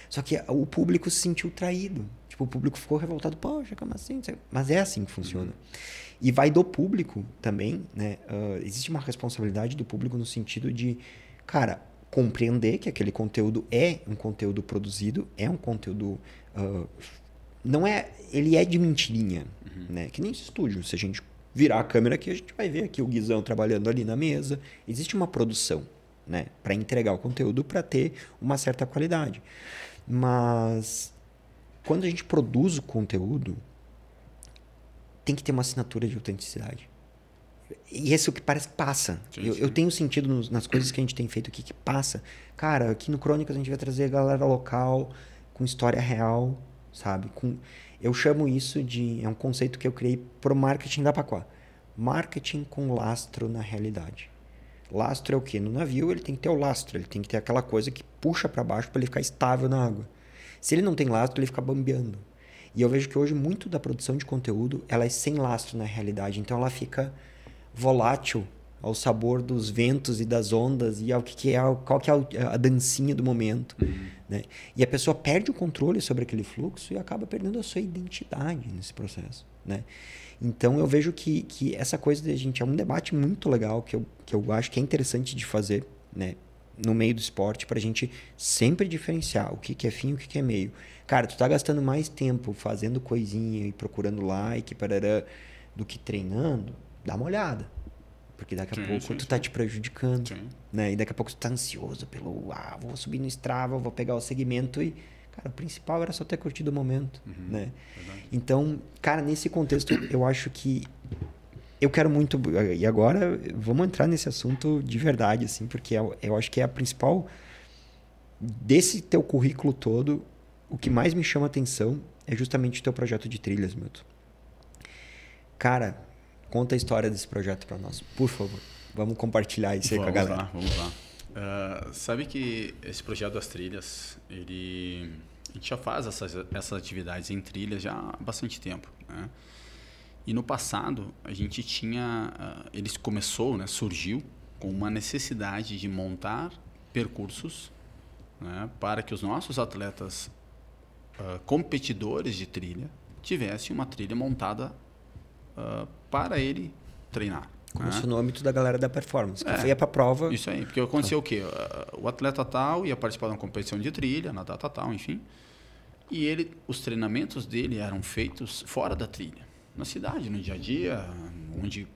S1: Só que o público se sentiu traído. Tipo, o público ficou revoltado. Poxa, como assim? Mas é assim que funciona. E vai do público também, né? Existe uma responsabilidade do público no sentido de, cara, compreender que aquele conteúdo é um conteúdo produzido, é um conteúdo... ele é de mentirinha, né? Que nem esse estúdio. Se a gente virar a câmera aqui, a gente vai ver aqui o Guizão trabalhando ali na mesa. Existe uma produção, né? Para entregar o conteúdo, para ter uma certa qualidade. Mas quando a gente produz o conteúdo, tem que ter uma assinatura de autenticidade. E esse é o que parece que passa. Eu tenho sentido nas coisas que a gente tem feito aqui que passa. Cara, aqui no Crônicas a gente vai trazer a galera local com história real, sabe? Eu chamo isso de... É um conceito que eu criei pro marketing da Paquá. Marketing com lastro na realidade. Lastro é o quê? No navio ele tem que ter o lastro. Ele tem que ter aquela coisa que puxa para baixo para ele ficar estável na água. Se ele não tem lastro, ele fica bambeando. E eu vejo que hoje muito da produção de conteúdo ela é sem lastro na realidade. Então ela fica... volátil ao sabor dos ventos e das ondas e ao qual que é a dancinha do momento. Né? E a pessoa perde o controle sobre aquele fluxo e acaba perdendo a sua identidade nesse processo. Né? Então, eu vejo que essa coisa da gente é um debate muito legal que eu acho que é interessante de fazer, né? No meio do esporte para a gente sempre diferenciar o que é fim e o que é meio. Cara, tu tá gastando mais tempo fazendo coisinha e procurando like do que treinando, dá uma olhada. Porque daqui a pouco tu tá te prejudicando. Né? E daqui a pouco tu tá ansioso pelo... vou subir no Strava, vou pegar o segmento e... Cara, o principal era só ter curtido o momento. Né? Então, cara, nesse contexto, eu acho que... Eu quero muito... E agora, vamos entrar nesse assunto de verdade, assim, porque eu acho que é a principal... Desse teu currículo todo, o que mais me chama a atenção é justamente o teu projeto de trilhas, Milton. Cara... Conta a história desse projeto para nós, por favor. Vamos compartilhar isso aí com a galera.
S2: Vamos lá. Sabe que esse projeto das trilhas, a gente já faz essas atividades em trilhas já há bastante tempo. Né? E no passado, a gente tinha... ele começou, né, surgiu com uma necessidade de montar percursos, né, para que os nossos atletas competidores de trilha tivessem uma trilha montada para ele treinar.
S1: Começou no âmbito da galera da performance, que ia para a prova.
S2: Isso aí, porque aconteceu o quê? O atleta tal ia participar de uma competição de trilha, na data tal, enfim. E os treinamentos dele eram feitos fora da trilha, na cidade, no dia a dia, onde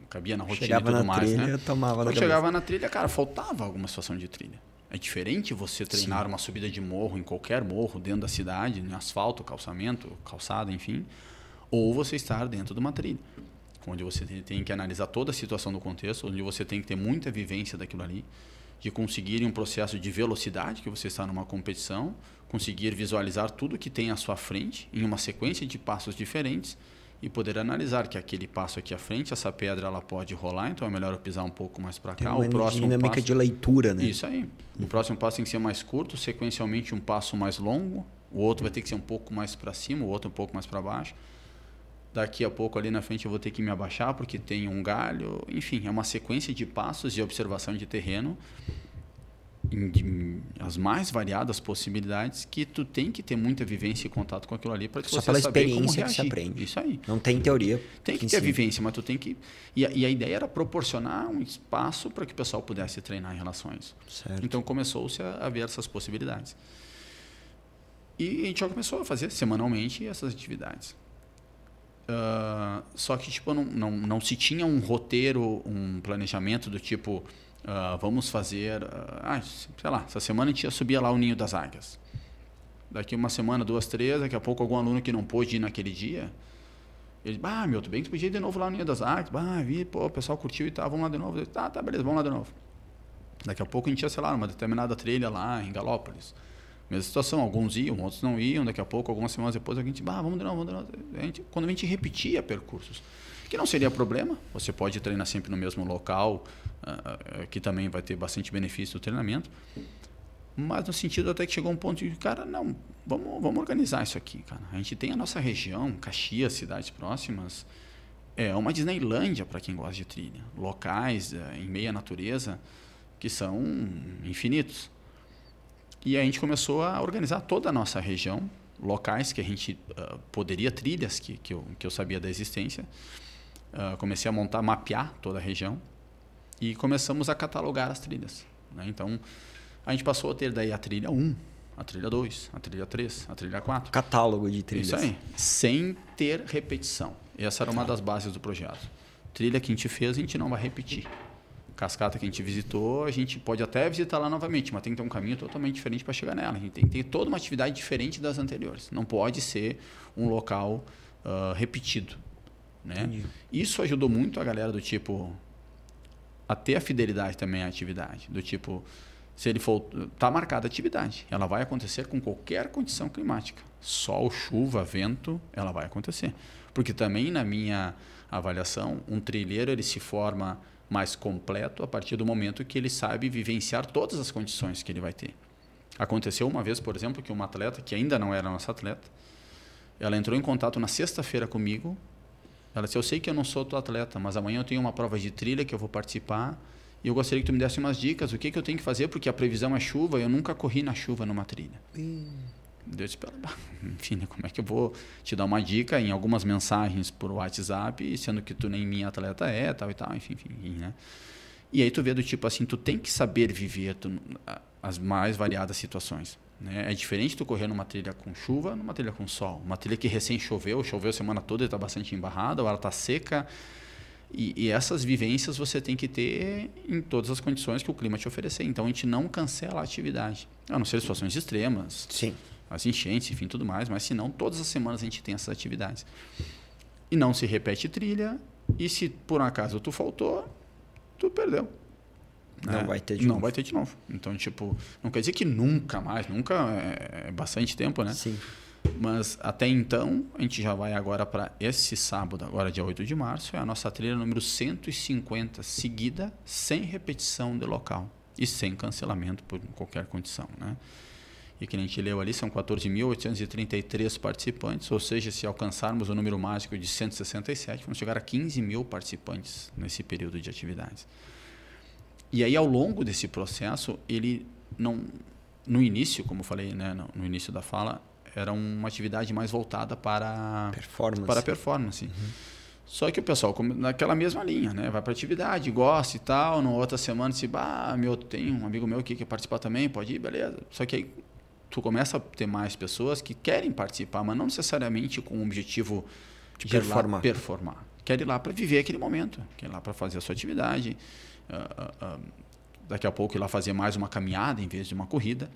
S2: cabia na rotina
S1: Chegava
S2: e tudo
S1: na
S2: mais,
S1: trilha,
S2: né?
S1: tomava na
S2: Quando chegava na trilha, cara, faltava alguma situação de trilha. É diferente você treinar uma subida de morro, em qualquer morro, dentro da cidade, em asfalto, calçamento, calçada, enfim, ou você estar dentro de uma trilha, onde você tem que analisar toda a situação do contexto, onde você tem que ter muita vivência daquilo ali, de conseguir um processo de velocidade, que você está numa competição, conseguir visualizar tudo que tem à sua frente, em uma sequência de passos diferentes, e poder analisar que aquele passo aqui à frente, essa pedra ela pode rolar, então é melhor eu pisar um pouco mais para cá.
S1: Uma
S2: O próximo
S1: dinâmica
S2: passo,
S1: de leitura, né?
S2: Isso aí. O próximo passo tem que ser mais curto, sequencialmente um passo mais longo, o outro vai ter que ser um pouco mais para cima, o outro um pouco mais para baixo. Daqui a pouco ali na frente eu vou ter que me abaixar porque tem um galho. Enfim, é uma sequência de passos de observação de terreno, as mais variadas possibilidades, que tu tem que ter muita vivência e contato com aquilo ali para você
S1: pela
S2: saber como
S1: experiência
S2: reagir.
S1: que se aprende.
S2: Isso aí.
S1: Não tem teoria.
S2: Tem que ter a vivência, mas tu tem que... E a ideia era proporcionar um espaço para que o pessoal pudesse treinar em relação a isso.
S1: Certo.
S2: Então começou-se a ver essas possibilidades. E a gente já começou a fazer semanalmente essas atividades. Só que tipo, não se tinha um roteiro, um planejamento do tipo... vamos fazer, sei lá, essa semana a gente ia subir lá o Ninho das Águias. Daqui uma semana, 2, 3, daqui a pouco algum aluno que não pôde ir naquele dia, ele, tudo bem que tu podia ir de novo lá no Ninho das Águias, o pessoal curtiu e tal, vamos lá de novo. Tá, beleza, vamos lá de novo. Daqui a pouco a gente ia, sei lá, numa determinada trilha lá em Galópolis. Mesma situação, alguns iam, outros não iam, daqui a pouco, algumas semanas depois, alguém disse, vamos de novo. Quando a gente repetia percursos, que não seria problema, você pode treinar sempre no mesmo local, que também vai ter bastante benefício do treinamento, mas no sentido até que chegou um ponto de, cara, não, vamos organizar isso aqui, cara. A gente tem a nossa região, Caxias, cidades próximas, é uma Disneylândia para quem gosta de trilha, locais em meia natureza que são infinitos. E a gente começou a organizar toda a nossa região, locais que a gente poderia, trilhas que eu sabia da existência. Comecei a mapear toda a região e começamos a catalogar as trilhas, né? Então, a gente passou a ter daí a trilha 1, a trilha 2, a trilha 3, a trilha 4.
S1: Catálogo de trilhas.
S2: Isso aí, sem ter repetição. Essa era uma das bases do projeto. Trilha que a gente fez, a gente não vai repetir. Cascata que a gente visitou, a gente pode até visitar lá novamente, mas tem que ter um caminho totalmente diferente para chegar nela. A gente tem que ter toda uma atividade diferente das anteriores. Não pode ser um local repetido, né? Isso ajudou muito a galera do tipo a ter a fidelidade também à atividade. Do tipo, se ele for... Está marcada a atividade. Ela vai acontecer com qualquer condição climática. Sol, chuva, vento, ela vai acontecer. Porque também, na minha avaliação, um trilheiro ele se forma mais completo a partir do momento que ele sabe vivenciar todas as condições que ele vai ter. Aconteceu uma vez, por exemplo, que uma atleta, que ainda não era nossa atleta, ela entrou em contato na sexta-feira comigo. Ela disse, eu sei que eu não sou tua atleta, mas amanhã eu tenho uma prova de trilha que eu vou participar e eu gostaria que tu me desse umas dicas, o que eu tenho que fazer, porque a previsão é chuva, eu nunca corri na chuva numa trilha. Deus, enfim, né, como é que eu vou te dar uma dica em algumas mensagens por WhatsApp, sendo que tu nem minha atleta tal e tal, enfim, né? E aí tu vê do tipo assim, tu tem que saber viver as mais variadas situações, né? É diferente tu correr numa trilha com chuva, numa trilha com sol. Uma trilha que recém choveu a semana toda e está bastante embarrada, ou ela está seca. E essas vivências você tem que ter em todas as condições que o clima te oferecer. Então a gente não cancela a atividade, a não ser situações extremas.
S1: Sim.
S2: As enchentes, enfim, tudo mais, mas se não, todas as semanas a gente tem essas atividades. E não se repete trilha, e se por um acaso tu faltou, tu perdeu.
S1: Não vai ter de novo.
S2: Não vai ter de novo. Então, tipo, não quer dizer que nunca mais, nunca é bastante tempo, né?
S1: Sim.
S2: Mas até então, a gente já vai agora para esse sábado, agora dia 8 de março, é a nossa trilha número 150 seguida, sem repetição de local e sem cancelamento por qualquer condição, né? E que a gente leu ali, são 14.833 participantes, ou seja, se alcançarmos o número mágico de 167, vamos chegar a 15.000 participantes nesse período de atividades. E aí, ao longo desse processo, ele não... No início, como eu falei, né, no início da fala, era uma atividade mais voltada para
S1: performance.
S2: Para performance. Só que o pessoal, naquela mesma linha, né? Vai para atividade, gosta e tal. Na outra semana, se tem um amigo meu que quer participar também, pode ir, beleza. Só que aí tu começa a ter mais pessoas que querem participar, mas não necessariamente com o objetivo
S1: de
S2: performar. Quer ir lá para viver aquele momento, quer ir lá para fazer a sua atividade. Daqui a pouco ir lá fazer mais uma caminhada em vez de uma corrida.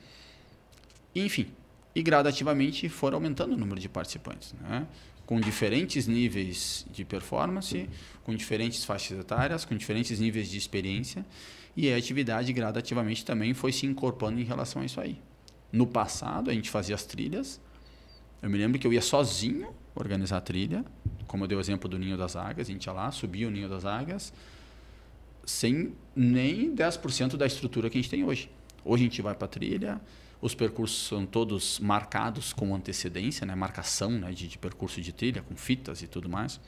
S2: Enfim, e gradativamente foram aumentando o número de participantes, né? Com diferentes níveis de performance, com diferentes faixas etárias, com diferentes níveis de experiência, e a atividade gradativamente também foi se incorporando em relação a isso aí. No passado, a gente fazia as trilhas. Eu me lembro que eu ia sozinho organizar a trilha, como eu dei o exemplo do Ninho das Águias, a gente ia lá, subia o Ninho das Águias, sem nem 10% da estrutura que a gente tem hoje. Hoje a gente vai para a trilha, os percursos são todos marcados com antecedência, né? Marcação, né? de percurso de trilha, com fitas e tudo mais.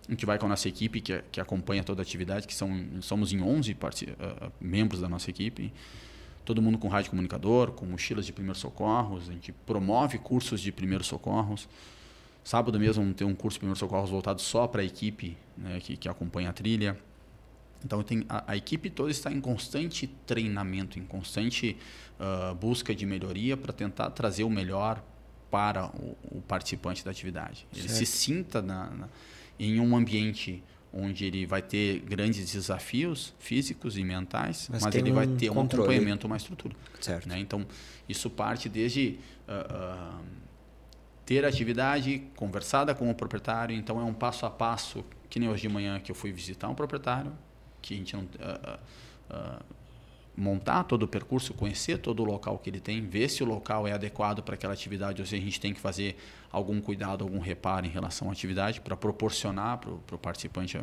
S2: A gente vai com a nossa equipe que acompanha toda a atividade, que somos em 11 membros da nossa equipe. Todo mundo com rádio comunicador, com mochilas de primeiros socorros. A gente promove cursos de primeiros socorros. Sábado mesmo vamos ter um curso de primeiros socorros voltado só para a equipe, né? que acompanha a trilha. Então, a equipe toda está em constante treinamento, em constante busca de melhoria para tentar trazer o melhor para o participante da atividade. Ele se sinta em um ambiente onde ele vai ter grandes desafios físicos e mentais, mas ele vai ter um acompanhamento, uma estrutura.
S1: Certo.
S2: Né? Então, isso parte desde ter a atividade conversada com o proprietário. Então, é um passo a passo, que nem hoje de manhã que eu fui visitar um proprietário, que a gente não montar todo o percurso, conhecer todo o local que ele tem, ver se o local é adequado para aquela atividade ou se a gente tem que fazer algum cuidado, algum reparo em relação à atividade para proporcionar para o participante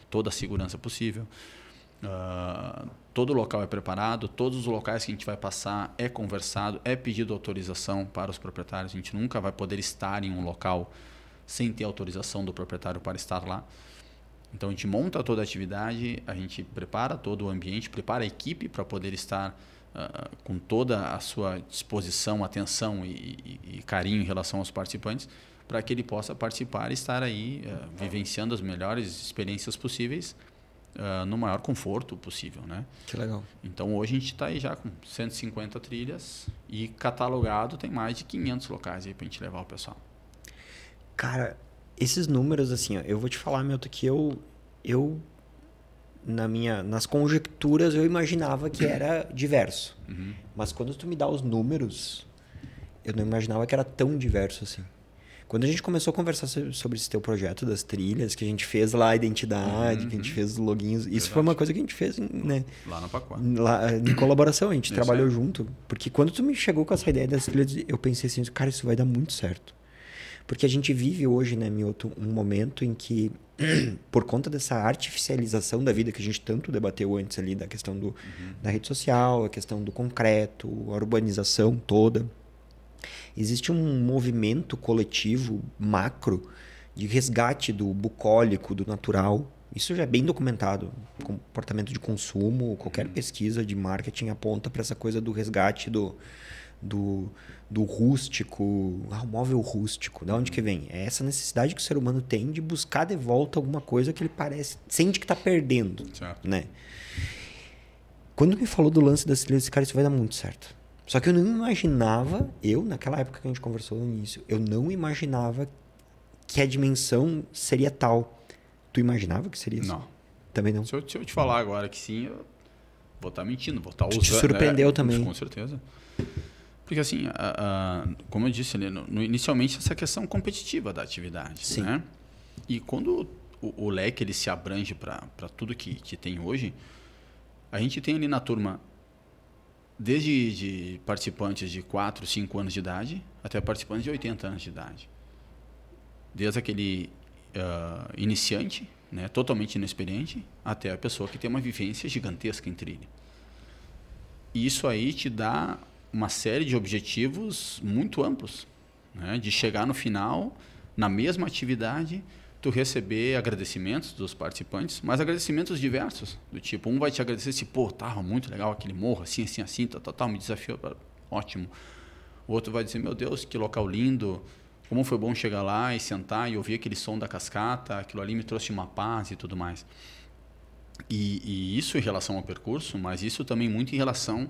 S2: toda a segurança possível. Todo o local é preparado, todos os locais que a gente vai passar é conversado, é pedido autorização para os proprietários. A gente nunca vai poder estar em um local sem ter autorização do proprietário para estar lá. Então, a gente monta toda a atividade, a gente prepara todo o ambiente, prepara a equipe para poder estar com toda a sua disposição, atenção e carinho em relação aos participantes, para que ele possa participar e estar aí vivenciando as melhores experiências possíveis no maior conforto possível, né?
S1: Que legal.
S2: Então, hoje a gente está aí já com 150 trilhas e catalogado tem mais de 500 locais aí para a gente levar o pessoal.
S1: Cara, esses números, assim, ó, eu vou te falar, Milton, que eu nas conjecturas eu imaginava que era diverso.
S2: Uhum.
S1: Mas quando tu me dá os números, eu não imaginava que era tão diverso assim. Quando a gente começou a conversar sobre esse teu projeto das trilhas, que a gente fez lá a identidade, que a gente fez os loginhos, isso foi uma coisa que a gente fez, né?
S2: Lá no Pacoá.
S1: Lá, em colaboração, a gente trabalhou junto. Porque quando tu me chegou com essa ideia das trilhas, eu pensei assim, cara, isso vai dar muito certo. Porque a gente vive hoje, né, Milton, um momento em que, por conta dessa artificialização da vida que a gente tanto debateu antes ali, da questão da rede social, a questão do concreto, a urbanização toda, existe um movimento coletivo macro de resgate do bucólico, do natural. Isso já é bem documentado. Comportamento de consumo, qualquer pesquisa de marketing aponta para essa coisa do resgate do rústico, o móvel rústico. Da onde que vem? É essa necessidade que o ser humano tem de buscar de volta alguma coisa que ele sente que está perdendo.
S2: Certo.
S1: Né? Quando me falou do lance das trilhas, cara, isso vai dar muito certo. Só que eu não imaginava, naquela época que a gente conversou no início, eu não imaginava que a dimensão seria tal. Tu imaginava que seria isso?
S2: Não.
S1: Também não?
S2: Se eu te falar agora que sim, eu vou estar mentindo, vou estar usando.
S1: Te surpreendeu também.
S2: Com certeza. Porque assim, como eu disse ali, inicialmente essa questão competitiva da atividade.
S1: Sim.
S2: Né? E quando o leque ele se abrange para tudo que tem hoje, a gente tem ali na turma desde de participantes de 4, 5 anos de idade até participantes de 80 anos de idade. Desde aquele iniciante, né, totalmente inexperiente, até a pessoa que tem uma vivência gigantesca em trilha. E isso aí te dá uma série de objetivos muito amplos, né, de chegar no final, na mesma atividade, tu receber agradecimentos dos participantes, mas agradecimentos diversos, do tipo, um vai te agradecer se, tava muito legal aquele morro, assim, me desafiou, ótimo. O outro vai dizer, meu Deus, que local lindo, como foi bom chegar lá e sentar e ouvir aquele som da cascata, aquilo ali me trouxe uma paz e tudo mais. E isso em relação ao percurso, mas isso também muito em relação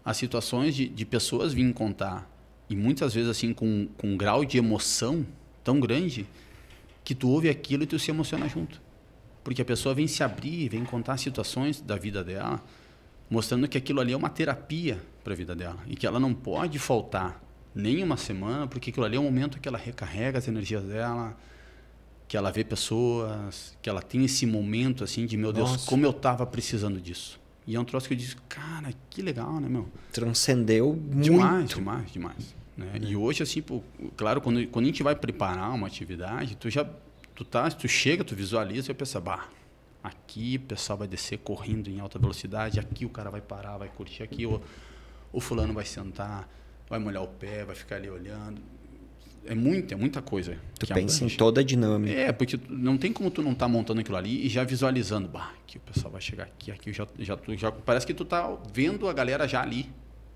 S2: a situações de pessoas virem contar. E muitas vezes assim com um grau de emoção tão grande que tu ouve aquilo e tu se emociona junto. Porque a pessoa vem se abrir, vem contar situações da vida dela, mostrando que aquilo ali é uma terapia para a vida dela. E que ela não pode faltar nem uma semana, porque aquilo ali é um momento que ela recarrega as energias dela, que ela vê pessoas, que ela tem esse momento assim de, meu Deus, como eu estava precisando disso. E é um troço que eu disse, cara, que legal, né, meu?
S1: Transcendeu
S2: demais,
S1: muito.
S2: Demais. Né? E hoje, assim, claro, quando a gente vai preparar uma atividade, tu chega, tu visualiza e pensa, aqui o pessoal vai descer correndo em alta velocidade, aqui o cara vai parar, vai curtir, aqui o fulano vai sentar, vai molhar o pé, vai ficar ali olhando. É muita coisa.
S1: Tu pensa em toda a dinâmica.
S2: Porque não tem como tu não estar montando aquilo ali e já visualizando, aqui o pessoal vai chegar aqui já parece que tu tá vendo a galera já ali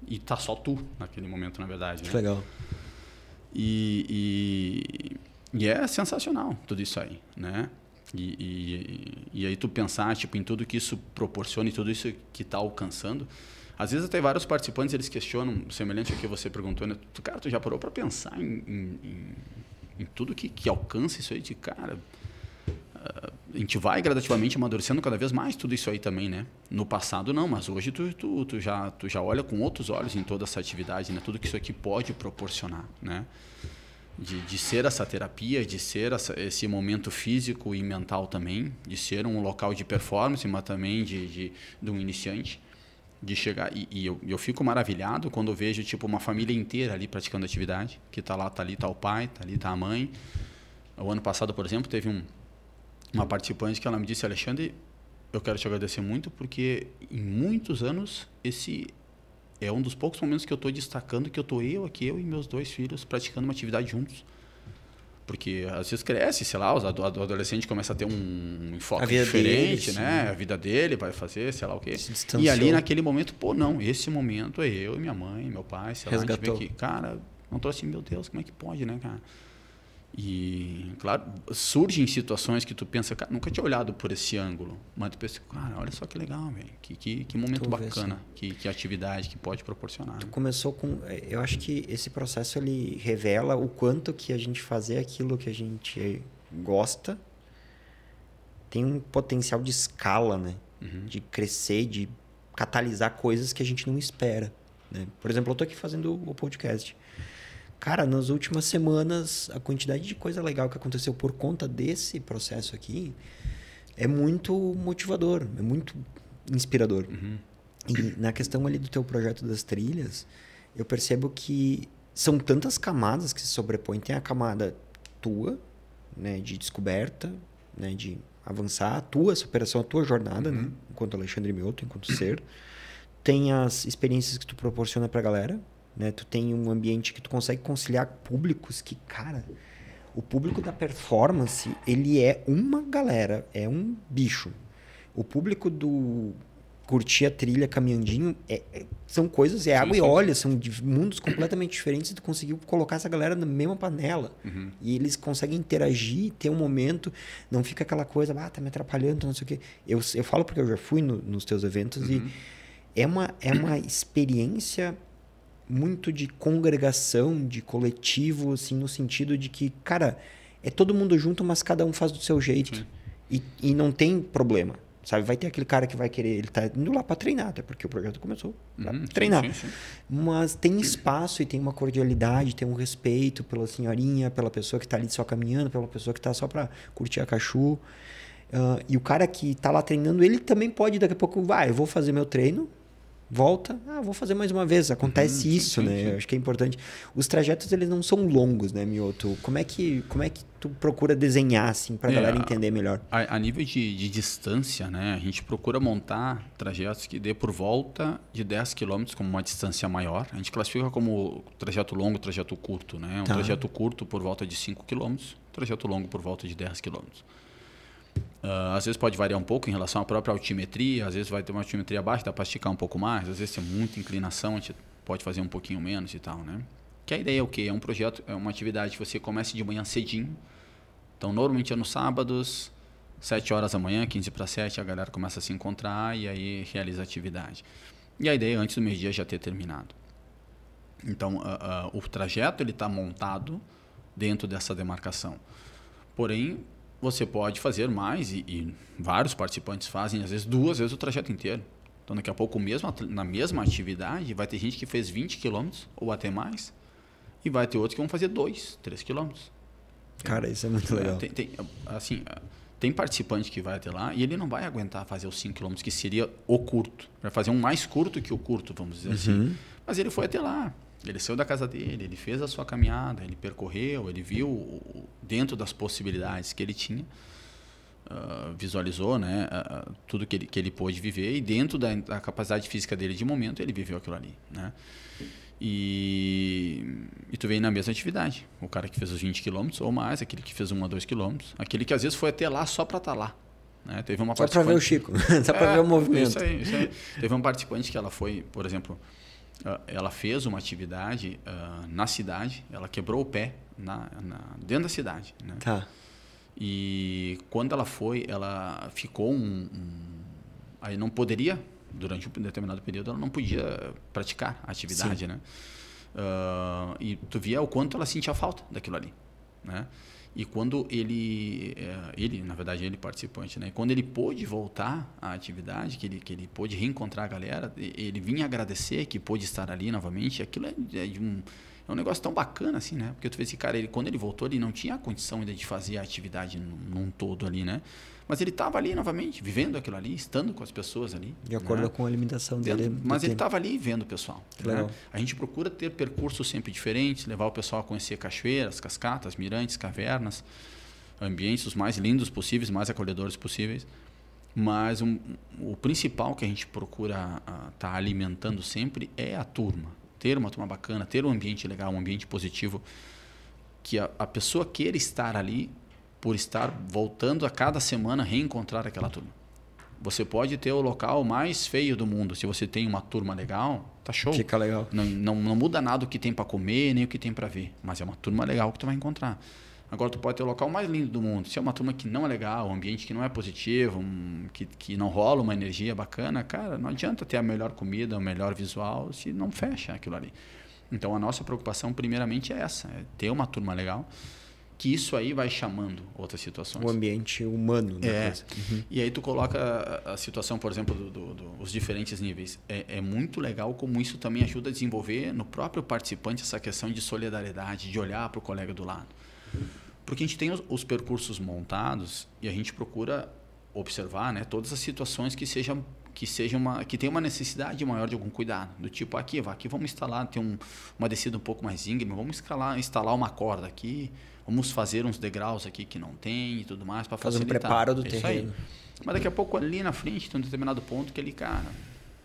S2: e tá só tu naquele momento, na verdade.
S1: Que
S2: né?
S1: legal.
S2: E é sensacional tudo isso aí, né? E aí tu pensar tipo, em tudo que isso proporciona e tudo isso que tá alcançando. Às vezes até vários participantes eles questionam, semelhante ao que você perguntou, né? Cara, tu já parou para pensar em tudo que alcança isso aí? Cara, a gente vai gradativamente amadurecendo cada vez mais tudo isso aí também, né? No passado não, mas hoje tu já olha com outros olhos em toda essa atividade, né? Tudo que isso aqui pode proporcionar, né? De ser essa terapia, de ser esse momento físico e mental também, de ser um local de performance, mas também de um iniciante. De chegar e eu fico maravilhado quando eu vejo tipo uma família inteira ali praticando atividade, que tá ali tá o pai, tá ali tá a mãe. O ano passado, por exemplo, teve uma participante que ela me disse, Alexandre, eu quero te agradecer muito porque em muitos anos esse é um dos poucos momentos que eu estou destacando que eu e meus 2 filhos praticando uma atividade juntos. Porque às vezes cresce, sei lá, o adolescente começa a ter um enfoque diferente, dele, né? A vida dele vai fazer, sei lá o quê. E ali naquele momento, não, esse momento é eu e minha mãe, meu pai, sei lá, a gente vê que, cara, não trouxe, meu Deus, como é que pode, né, cara? E, claro, surgem situações que tu pensa, cara, nunca tinha olhado por esse ângulo. Mas tu pensa, cara, olha só que legal, velho. Que momento bacana, que atividade que pode proporcionar.
S1: Tu começou com... Eu acho que esse processo, ele revela o quanto que a gente fazer aquilo que a gente gosta tem um potencial de escala, né? Uhum. De crescer, de catalisar coisas que a gente não espera. Né? Por exemplo, eu tô aqui fazendo o podcast. Cara, nas últimas semanas, a quantidade de coisa legal que aconteceu por conta desse processo aqui é muito motivador, é muito inspirador. Uhum. E na questão ali do teu projeto das trilhas, eu percebo que são tantas camadas que se sobrepõem. Tem a camada tua, né, de descoberta, né, de avançar, a tua superação, a tua jornada, né, enquanto Alexandre Mioto, enquanto ser. Tem as experiências que tu proporciona pra galera, né? Tu tem um ambiente que tu consegue conciliar públicos que, cara, o público da performance, ele é uma galera, é um bicho. O público do curtir a trilha caminhandinho são coisas, água e óleo, são de mundos completamente diferentes e tu conseguiu colocar essa galera na mesma panela. Uhum. E eles conseguem interagir, ter um momento, não fica aquela coisa, tá me atrapalhando, não sei o quê. Eu falo porque eu já fui nos teus eventos e é uma experiência muito de congregação, de coletivo, assim, no sentido de que, cara, é todo mundo junto, mas cada um faz do seu jeito. E não tem problema, sabe? Vai ter aquele cara que vai querer, ele tá indo lá para treinar, até porque o projeto começou para treinar. Sim. Mas tem espaço e tem uma cordialidade, tem um respeito pela senhorinha, pela pessoa que tá ali só caminhando, pela pessoa que tá só para curtir a cachu. E o cara que tá lá treinando, ele também pode, daqui a pouco, eu vou fazer meu treino, volta, vou fazer mais uma vez. Acontece isso, né? Sim. Eu acho que é importante. Os trajetos, eles não são longos, né, Mioto? Como é que tu procura desenhar, assim, pra galera entender melhor?
S2: A nível de distância, né? A gente procura montar trajetos que dê por volta de 10 km como uma distância maior. A gente classifica como trajeto longo, trajeto curto, né? Trajeto curto por volta de 5 km, trajeto longo por volta de 10 km. Às vezes pode variar um pouco em relação à própria altimetria, às vezes vai ter uma altimetria baixa, dá para esticar um pouco mais, às vezes tem muita inclinação, a gente pode fazer um pouquinho menos e tal, né? Que a ideia é o quê? É um projeto, é uma atividade que você começa de manhã cedinho. Então, normalmente é nos sábados, 7 horas da manhã, 15 para 7, a galera começa a se encontrar e aí realiza a atividade. E a ideia é antes do meio-dia já ter terminado. Então, o trajeto ele está montado dentro dessa demarcação. Porém, você pode fazer mais e vários participantes fazem, às vezes, 2 vezes o trajeto inteiro. Então, daqui a pouco, na mesma atividade, vai ter gente que fez 20 quilômetros ou até mais e vai ter outros que vão fazer 2, 3 quilômetros.
S1: Cara, isso é muito legal.
S2: Tem participante que vai até lá e ele não vai aguentar fazer os 5 quilômetros, que seria o curto. Vai fazer um mais curto que o curto, vamos dizer assim. Mas ele foi até lá. Ele saiu da casa dele, ele fez a sua caminhada, ele percorreu, ele viu dentro das possibilidades que ele tinha, visualizou, né, tudo que ele pôde viver e dentro da capacidade física dele de momento, ele viveu aquilo ali, né? E tu veio na mesma atividade. O cara que fez os 20 quilômetros ou mais, aquele que fez 1 a 2 quilômetros, aquele que às vezes foi até lá só para estar lá. Né? Teve uma
S1: só para ver o Chico, só para ver o movimento.
S2: Isso aí. Teve um participante que ela foi, por exemplo, ela fez uma atividade na cidade, ela quebrou o pé dentro da cidade. Né?
S1: Tá.
S2: E quando ela foi, ela ficou aí não poderia, durante um determinado período, ela não podia praticar a atividade, né? E tu via o quanto ela sentia falta daquilo ali, né? E quando na verdade, ele participante, né? Quando ele pôde voltar à atividade, que ele pôde reencontrar a galera, ele vinha agradecer que pôde estar ali novamente. Aquilo é um negócio tão bacana, assim, né? Porque tu vê esse cara, quando ele voltou, ele não tinha a condição ainda de fazer a atividade num todo ali, né? Mas ele estava ali novamente, vivendo aquilo ali, estando com as pessoas ali.
S1: De acordo, né, com a limitação dele.
S2: Mas ele estava ali vendo o pessoal.
S1: Né?
S2: A gente procura ter percursos sempre diferentes, levar o pessoal a conhecer cachoeiras, cascatas, mirantes, cavernas, ambientes os mais lindos possíveis, mais acolhedores possíveis. Mas o principal que a gente procura estar alimentando sempre é a turma. Ter uma turma bacana, ter um ambiente legal, um ambiente positivo, que a pessoa queira estar ali por estar voltando a cada semana reencontrar aquela turma. Você pode ter o local mais feio do mundo. Se você tem uma turma legal, tá show.
S1: Fica legal.
S2: Não muda nada o que tem para comer, nem o que tem para ver. Mas é uma turma legal que tu vai encontrar. Agora, tu pode ter o local mais lindo do mundo. Se é uma turma que não é legal, um ambiente que não é positivo, que não rola uma energia bacana, cara, não adianta ter a melhor comida, o melhor visual, se não fecha aquilo ali. Então, a nossa preocupação, primeiramente, é essa. É ter uma turma legal, que isso aí vai chamando outras situações.
S1: O ambiente humano.
S2: Né? E aí tu coloca a situação, por exemplo, dos diferentes níveis. É muito legal como isso também ajuda a desenvolver no próprio participante essa questão de solidariedade, de olhar para o colega do lado. Porque a gente tem os percursos montados e a gente procura observar, né, todas as situações que tem uma necessidade maior de algum cuidado. Do tipo, aqui vamos instalar, tem uma descida um pouco mais íngreme, vamos instalar uma corda aqui, vamos fazer uns degraus aqui que não tem e tudo mais para facilitar.
S1: Fazer um preparo do terreno.
S2: Mas daqui a pouco ali na frente tem um determinado ponto que ele, cara,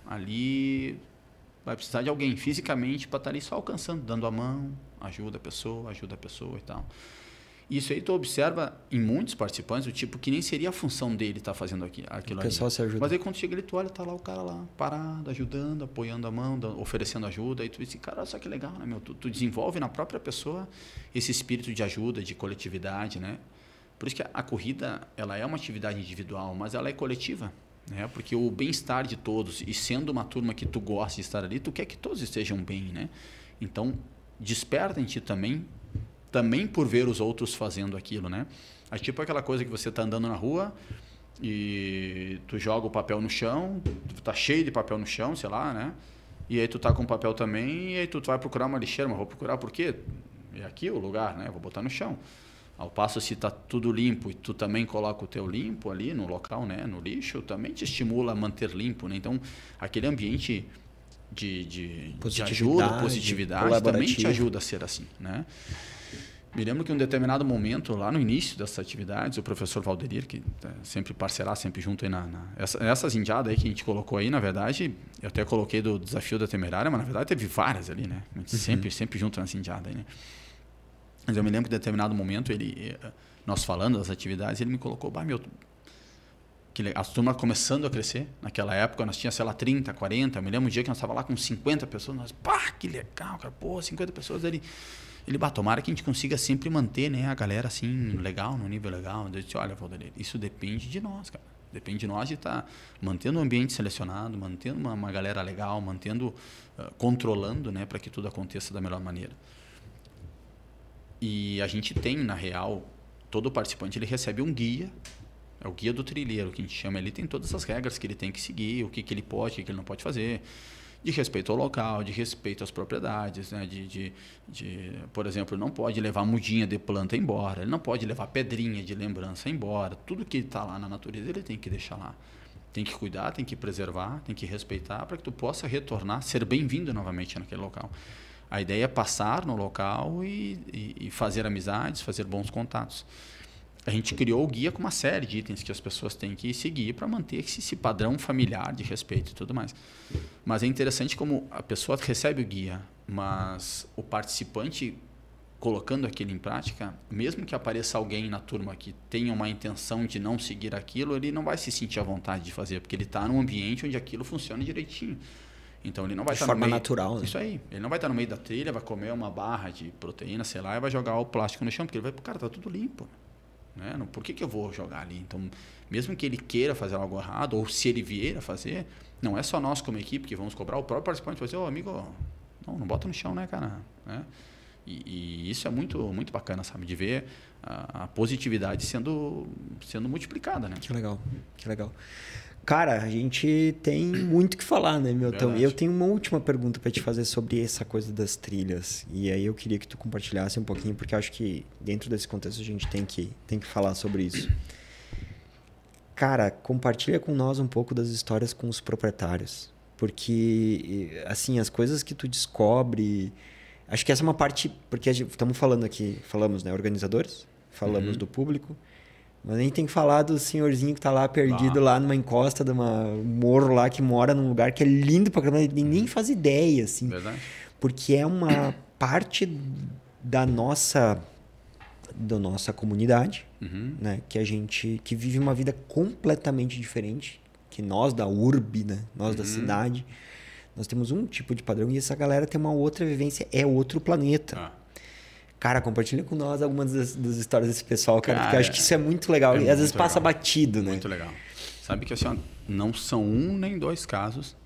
S2: ali vai precisar de alguém fisicamente para estar ali só alcançando, dando a mão, ajuda a pessoa e tal. Isso aí tu observa em muitos participantes, o tipo que nem seria a função dele estar fazendo aquilo ali.
S1: O pessoal se ajuda.
S2: Mas aí quando chega ele, tu olha, tá lá o cara lá, parado, ajudando, apoiando a mão, oferecendo ajuda, e tu diz, cara, só que legal, né, meu? Tu desenvolve na própria pessoa esse espírito de ajuda, de coletividade, né? Por isso que a corrida, ela é uma atividade individual, mas ela é coletiva, né? Porque o bem-estar de todos, e sendo uma turma que tu gosta de estar ali, tu quer que todos estejam bem, né? Então, desperta em ti também por ver os outros fazendo aquilo, né? É tipo aquela coisa que você tá andando na rua e tu joga o papel no chão, tu tá cheio de papel no chão, sei lá, né? E aí tu tá com papel também, e aí tu vai procurar uma lixeira, mas vou procurar por quê? É aqui o lugar, né? Vou botar no chão. Ao passo, se tá tudo limpo e tu também coloca o teu limpo ali no local, né? No lixo, também te estimula a manter limpo, né? Então, aquele ambiente de ajuda, positividade, também te ajuda a ser assim, né? Me lembro que em um determinado momento, lá no início dessas atividades, o professor Valderir, que é sempre parceiraço, sempre junto aí essas indiadas aí que a gente colocou aí, na verdade, eu até coloquei do desafio da temerária, mas na verdade teve várias ali, né? A gente sempre junto nessa indiada aí, né? Mas eu me lembro que em determinado momento, nós falando das atividades, ele me colocou, as turmas começando a crescer. Naquela época, nós tínhamos, sei lá, 30, 40. Eu me lembro um dia que nós estávamos lá com 50 pessoas. Nós, pá, que legal, cara. Pô, 50 pessoas. Ele tomara que a gente consiga sempre manter, né, a galera assim, legal, no nível legal. Eu disse, olha, Valdir, isso depende de nós, cara. Depende de nós de estar mantendo o ambiente selecionado, mantendo uma galera legal, controlando, né, para que tudo aconteça da melhor maneira. E a gente tem, na real, todo participante ele recebe um guia, é o guia do trilheiro, que a gente chama. Ele tem todas as regras que ele tem que seguir, o que ele pode, o que ele não pode fazer, de respeito ao local, de respeito às propriedades, né? Por exemplo, não pode levar mudinha de planta embora, ele não pode levar pedrinha de lembrança embora, tudo que está lá na natureza ele tem que deixar lá. Tem que cuidar, tem que preservar, tem que respeitar para que tu possa retornar, ser bem-vindo novamente naquele local. A ideia é passar no local e fazer amizades, fazer bons contatos. A gente criou o guia com uma série de itens que as pessoas têm que seguir para manter esse padrão familiar de respeito e tudo mais. Mas é interessante como a pessoa recebe o guia, mas o participante, colocando aquilo em prática, mesmo que apareça alguém na turma que tenha uma intenção de não seguir aquilo, ele não vai se sentir à vontade de fazer, porque ele está num ambiente onde aquilo funciona direitinho. Então ele não vai estar no meio...
S1: De forma natural, né?
S2: Isso aí. Ele não vai estar no meio da trilha, vai comer uma barra de proteína, sei lá, e vai jogar o plástico no chão, porque ele vai, cara, tá tudo limpo. Né? Por que eu vou jogar ali? Então, mesmo que ele queira fazer algo errado, ou se ele vier a fazer, não é só nós como equipe que vamos cobrar, o próprio participante vai dizer, amigo, não bota no chão, né, cara? Né? E isso é muito, muito bacana, sabe? De ver a positividade sendo multiplicada, né?
S1: Que legal, que legal. Cara, a gente tem muito o que falar, né, meu? Então, eu tenho uma última pergunta para te fazer sobre essa coisa das trilhas. E aí eu queria que tu compartilhasse um pouquinho, porque eu acho que dentro desse contexto a gente tem que falar sobre isso. Cara, compartilha com nós um pouco das histórias com os proprietários. Porque, assim, as coisas que tu descobre... Acho que essa é uma parte... Porque estamos falando aqui, falamos, né, organizadores, falamos do público... Mas a gente tem que falar do senhorzinho que tá lá perdido lá numa encosta de um morro lá, que mora num lugar que é lindo pra caramba, e nem faz ideia, assim.
S2: Verdade.
S1: Porque é uma parte da nossa comunidade, né? Que vive uma vida completamente diferente que nós da urbe, né? Nós da cidade. Nós temos um tipo de padrão e essa galera tem uma outra vivência, é outro planeta. Cara, compartilha com nós algumas das histórias desse pessoal, cara, porque eu acho que isso é muito legal. E às vezes passa batido, né?
S2: Muito legal. Sabe que assim, ó, não são 1 nem 2 casos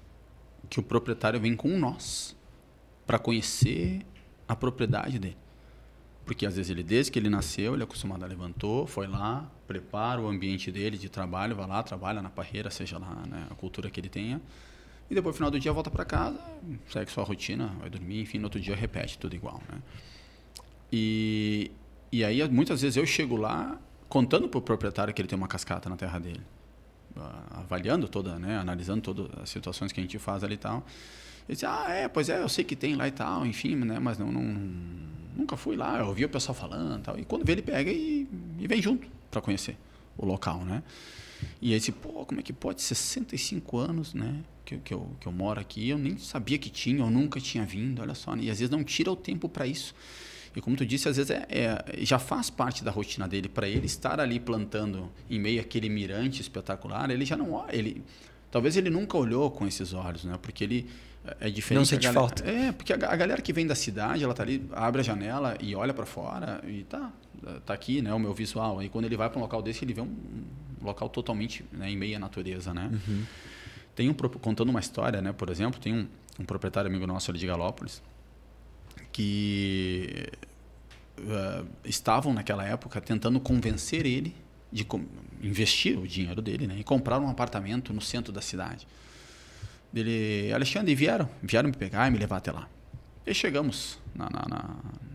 S2: que o proprietário vem com nós para conhecer a propriedade dele. Porque às vezes ele, desde que ele nasceu, ele é acostumado a levantou, foi lá, prepara o ambiente dele de trabalho, vai lá, trabalha na parreira, seja lá, né, a cultura que ele tenha. E depois, no final do dia, volta para casa, segue sua rotina, vai dormir, enfim, no outro dia repete tudo igual, né? E aí, muitas vezes, eu chego lá contando para o proprietário que ele tem uma cascata na terra dele. Avaliando toda, né? Analisando todas as situações que a gente faz ali e tal. Ele diz, pois é, eu sei que tem lá e tal, enfim, né? Mas nunca fui lá, eu ouvi o pessoal falando e tal. E quando vê, ele pega e vem junto para conhecer o local, né? E aí, como é que pode? 65 anos, né? Que eu moro aqui, eu nem sabia que tinha, eu nunca tinha vindo, olha só. Né? E às vezes não tira o tempo para isso. E como tu disse, às vezes já faz parte da rotina dele. Para ele estar ali plantando em meio àquele mirante espetacular, ele já não olha. Talvez ele nunca olhou com esses olhos, né? Porque ele é diferente.
S1: Não sente falta.
S2: Porque a galera que vem da cidade, ela tá ali, abre a janela e olha para fora e tá aqui, né? O meu visual. E quando ele vai para um local desse, ele vê um local totalmente, né, em meio à natureza, né? Contando uma história, né? Por exemplo, tem um proprietário amigo nosso ali de Galópolis que estavam naquela época tentando convencer ele de investir o dinheiro dele, né, e comprar um apartamento no centro da cidade. Alexandre, vieram me pegar e me levar até lá. E chegamos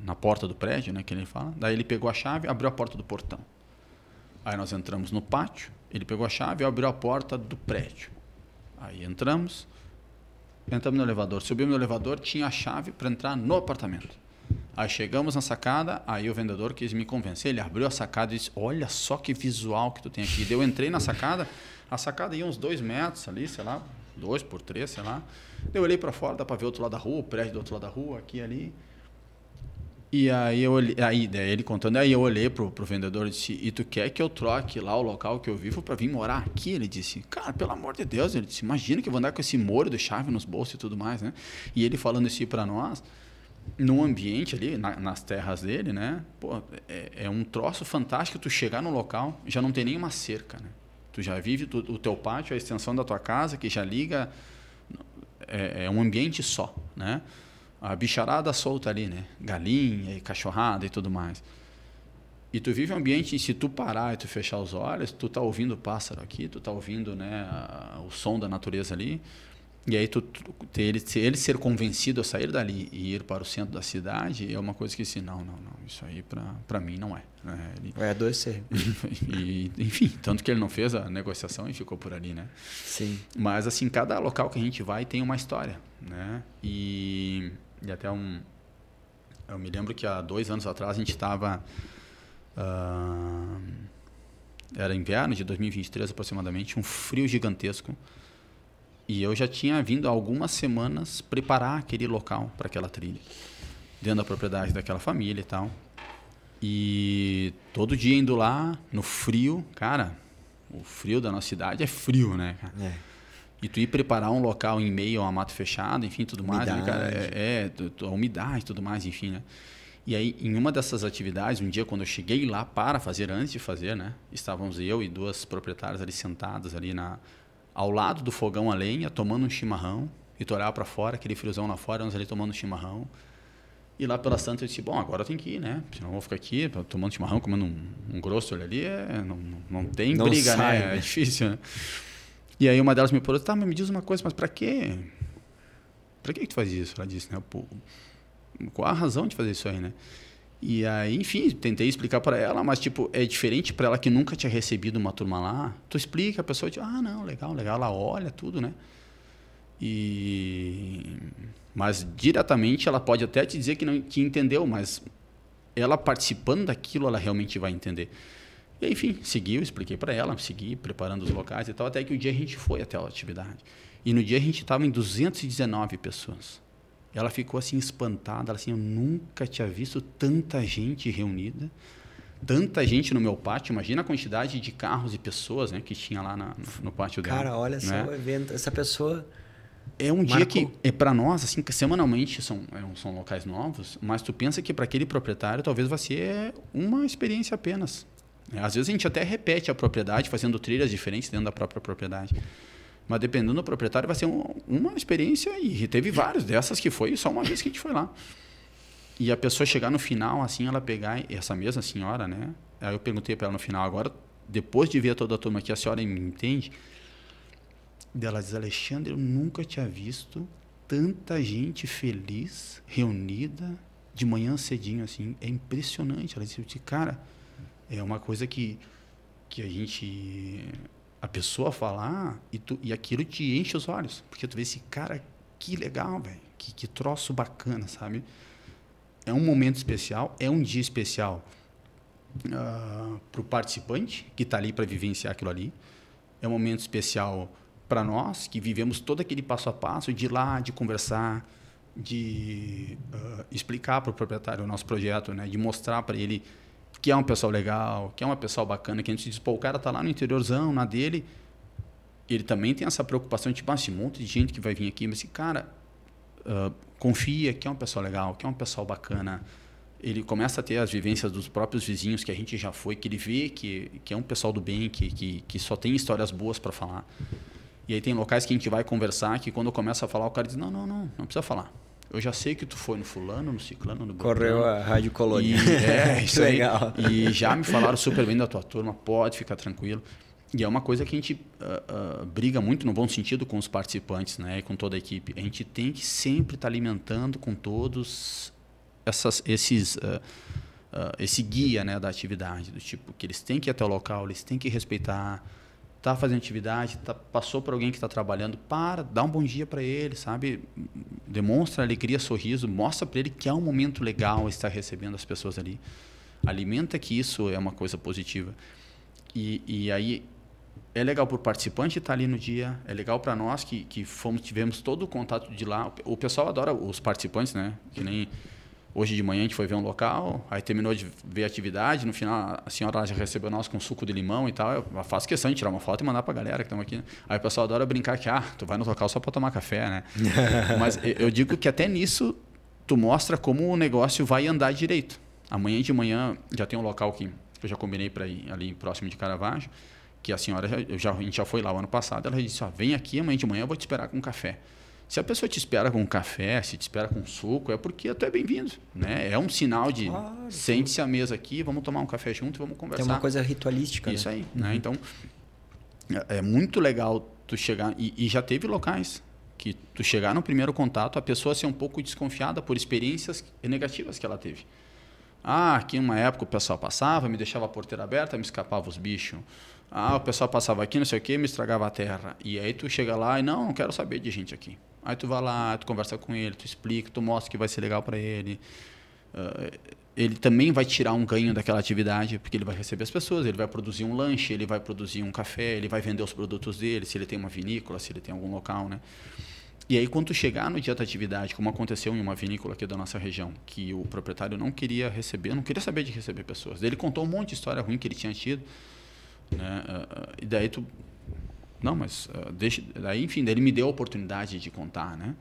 S2: na porta do prédio, né, que ele fala. Daí ele pegou a chave, abriu a porta do portão. Aí nós entramos no pátio, ele pegou a chave e abriu a porta do prédio. Aí entramos no elevador, subimos no elevador, tinha a chave para entrar no apartamento. Aí chegamos na sacada, aí o vendedor quis me convencer, ele abriu a sacada e disse, olha só que visual que tu tem aqui. Daí eu entrei na sacada, a sacada ia uns 2 metros ali, sei lá, 2 por 3, sei lá. Daí eu olhei para fora, dá para ver o outro lado da rua, o prédio do outro lado da rua, aqui e ali. E aí eu olhei, aí daí ele contando, aí eu olhei pro vendedor e disse, e tu quer que eu troque lá o local que eu vivo para vir morar aqui? Ele disse, cara, pelo amor de Deus, ele disse, imagina que eu vou andar com esse molho de chave nos bolsos e tudo mais, né? E ele falando isso para nós, num ambiente ali, nas terras dele, né? Pô, é um troço fantástico tu chegar no local, já não tem nenhuma cerca, né? Tu já vive, o teu pátio é a extensão da tua casa, que já liga, é um ambiente só, né? A bicharada solta ali, né? Galinha e cachorrada e tudo mais. E tu vive um ambiente, e se tu parar e tu fechar os olhos, tu tá ouvindo o pássaro aqui, tu tá ouvindo, né, o som da natureza ali. E aí ele ser convencido a sair dali e ir para o centro da cidade é uma coisa que assim, não, isso aí para mim não é. Né?
S1: Vai adoecer.
S2: Enfim, tanto que ele não fez a negociação e ficou por ali, né?
S1: Sim.
S2: Mas assim, cada local que a gente vai tem uma história, né? E até eu me lembro que há 2 anos atrás a gente estava era inverno de 2023 aproximadamente, um frio gigantesco. E eu já tinha vindo há algumas semanas preparar aquele local para aquela trilha, dentro da propriedade daquela família e tal. E todo dia indo lá, no frio, cara, o frio da nossa cidade é frio, né, cara? É. E tu ir preparar um local em meio a uma mata fechada, enfim, tudo mais, né, cara? A umidade e tudo mais, enfim, né? E aí, em uma dessas atividades, um dia, quando eu cheguei lá para fazer, antes de fazer, né? Estávamos eu e 2 proprietárias ali sentadas ali ao lado do fogão a lenha, tomando um chimarrão, e tu olhava para fora, aquele friozão lá fora, nós ali tomando um chimarrão. E lá pelas tantas eu disse, bom, agora eu tenho que ir, né? Senão eu vou ficar aqui tomando chimarrão, comendo um grosso ali, não tem não briga, sai, né? É difícil, né? E aí uma delas me falou, tá, mas me diz uma coisa, mas para quê? Para que tu faz isso? Ela disse, né? Pô, qual a razão de fazer isso aí, né? E aí, enfim, tentei explicar para ela, mas tipo, é diferente para ela que nunca tinha recebido uma turma lá. Tu explica, a pessoa diz, não, legal, ela olha tudo, né? Mas diretamente ela pode até te dizer que entendeu, mas ela participando daquilo, ela realmente vai entender. E aí, enfim, expliquei para ela, segui preparando os locais e tal, até que o dia a gente foi até a atividade. E no dia a gente estava em 219 pessoas. Ela ficou assim espantada, ela assim, eu nunca tinha visto tanta gente reunida, tanta gente no meu pátio. Imagina a quantidade de carros e pessoas, né, que tinha lá no pátio dela.
S1: Cara, olha só o evento, essa pessoa
S2: é um dia que para nós assim, que semanalmente são locais novos, mas tu pensa que para aquele proprietário talvez vai ser uma experiência apenas. Às vezes a gente até repete a propriedade fazendo trilhas diferentes dentro da própria propriedade. Mas dependendo do proprietário, vai ser uma experiência, e teve várias dessas que foi só uma vez que a gente foi lá. E a pessoa chegar no final, assim, ela pegar, essa mesma senhora, né? Aí eu perguntei para ela no final, agora, depois de ver toda a turma aqui, a senhora me entende? E ela diz, Alexandre, eu nunca tinha visto tanta gente feliz, reunida, de manhã cedinho, assim. É impressionante. Ela disse, cara, é uma coisa que a gente... A pessoa falar e aquilo te enche os olhos. Porque tu vê esse cara, que legal, velho. Que troço bacana, sabe? É um momento especial, é um dia especial para o participante que está ali para vivenciar aquilo ali. É um momento especial para nós, que vivemos todo aquele passo a passo, de ir lá, de conversar, de explicar para o proprietário o nosso projeto, né? De mostrar para ele que é um pessoal legal, que é uma pessoa bacana, que a gente diz, pô, o cara tá lá no interiorzão, na dele, ele também tem essa preocupação, tipo, esse monte de gente que vai vir aqui, mas esse cara confia que é um pessoal legal, que é um pessoal bacana. Ele começa a ter as vivências dos próprios vizinhos, que a gente já foi, que ele vê que é um pessoal do bem, que só tem histórias boas para falar. E aí tem locais que a gente vai conversar, que quando começa a falar, o cara diz, não precisa falar. Eu já sei que tu foi no fulano, no ciclano, no Beltrano.
S1: Correu a Rádio Colônia.
S2: Isso aí. Legal. E já me falaram super bem da tua turma, pode ficar tranquilo. E é uma coisa que a gente briga muito, no bom sentido, com os participantes, né, e com toda a equipe. A gente tem que sempre estar alimentando com todos esse guia, né, da atividade, do tipo que eles têm que ir até o local, eles têm que respeitar, tá fazendo atividade, passou por alguém que está trabalhando, dá um bom dia para ele, sabe? Demonstra alegria, sorriso, mostra para ele que é um momento legal estar recebendo as pessoas ali. Alimenta que isso é uma coisa positiva. E aí é legal para o participante estar ali no dia, é legal para nós que tivemos todo o contato de lá. O pessoal adora os participantes, né? Que nem Hoje de manhã a gente foi ver um local, aí terminou de ver a atividade, no final a senhora já recebeu nós com suco de limão e tal. Eu faço questão de tirar uma foto e mandar pra galera que estão aqui. Aí o pessoal adora brincar que, tu vai no local só para tomar café, né? Mas eu digo que até nisso tu mostra como o negócio vai andar direito. Amanhã de manhã já tem um local que eu já combinei para ir ali próximo de Caravaggio, que a senhora, a gente já foi lá o ano passado, ela disse, vem aqui amanhã de manhã eu vou te esperar com café. Se a pessoa te espera com café, se te espera com suco, é porque tu é bem-vindo, né? É um sinal de sente-se à mesa aqui, vamos tomar um café junto e vamos conversar.
S1: Tem uma coisa ritualística.
S2: Isso
S1: né?
S2: aí, né? Então, é muito legal tu chegar... E já teve locais que tu chegar no primeiro contato, a pessoa ser um pouco desconfiada por experiências negativas que ela teve. Aqui uma época o pessoal passava, me deixava a porteira aberta, me escapava os bichos. O pessoal passava aqui, não sei o quê, me estragava a terra. E aí tu chega lá e não quero saber de gente aqui. Aí tu vai lá, tu conversa com ele, tu explica, tu mostra que vai ser legal para ele. Ele também vai tirar um ganho daquela atividade, porque ele vai receber as pessoas, ele vai produzir um lanche, ele vai produzir um café, ele vai vender os produtos dele, se ele tem uma vinícola, se ele tem algum local, né? E aí quando tu chegar no dia da atividade, como aconteceu em uma vinícola aqui da nossa região, que o proprietário não queria receber, não queria saber de receber pessoas. Ele contou um monte de história ruim que ele tinha tido, né? E daí tu... Não, mas daí, enfim, daí ele me deu a oportunidade de contar, né?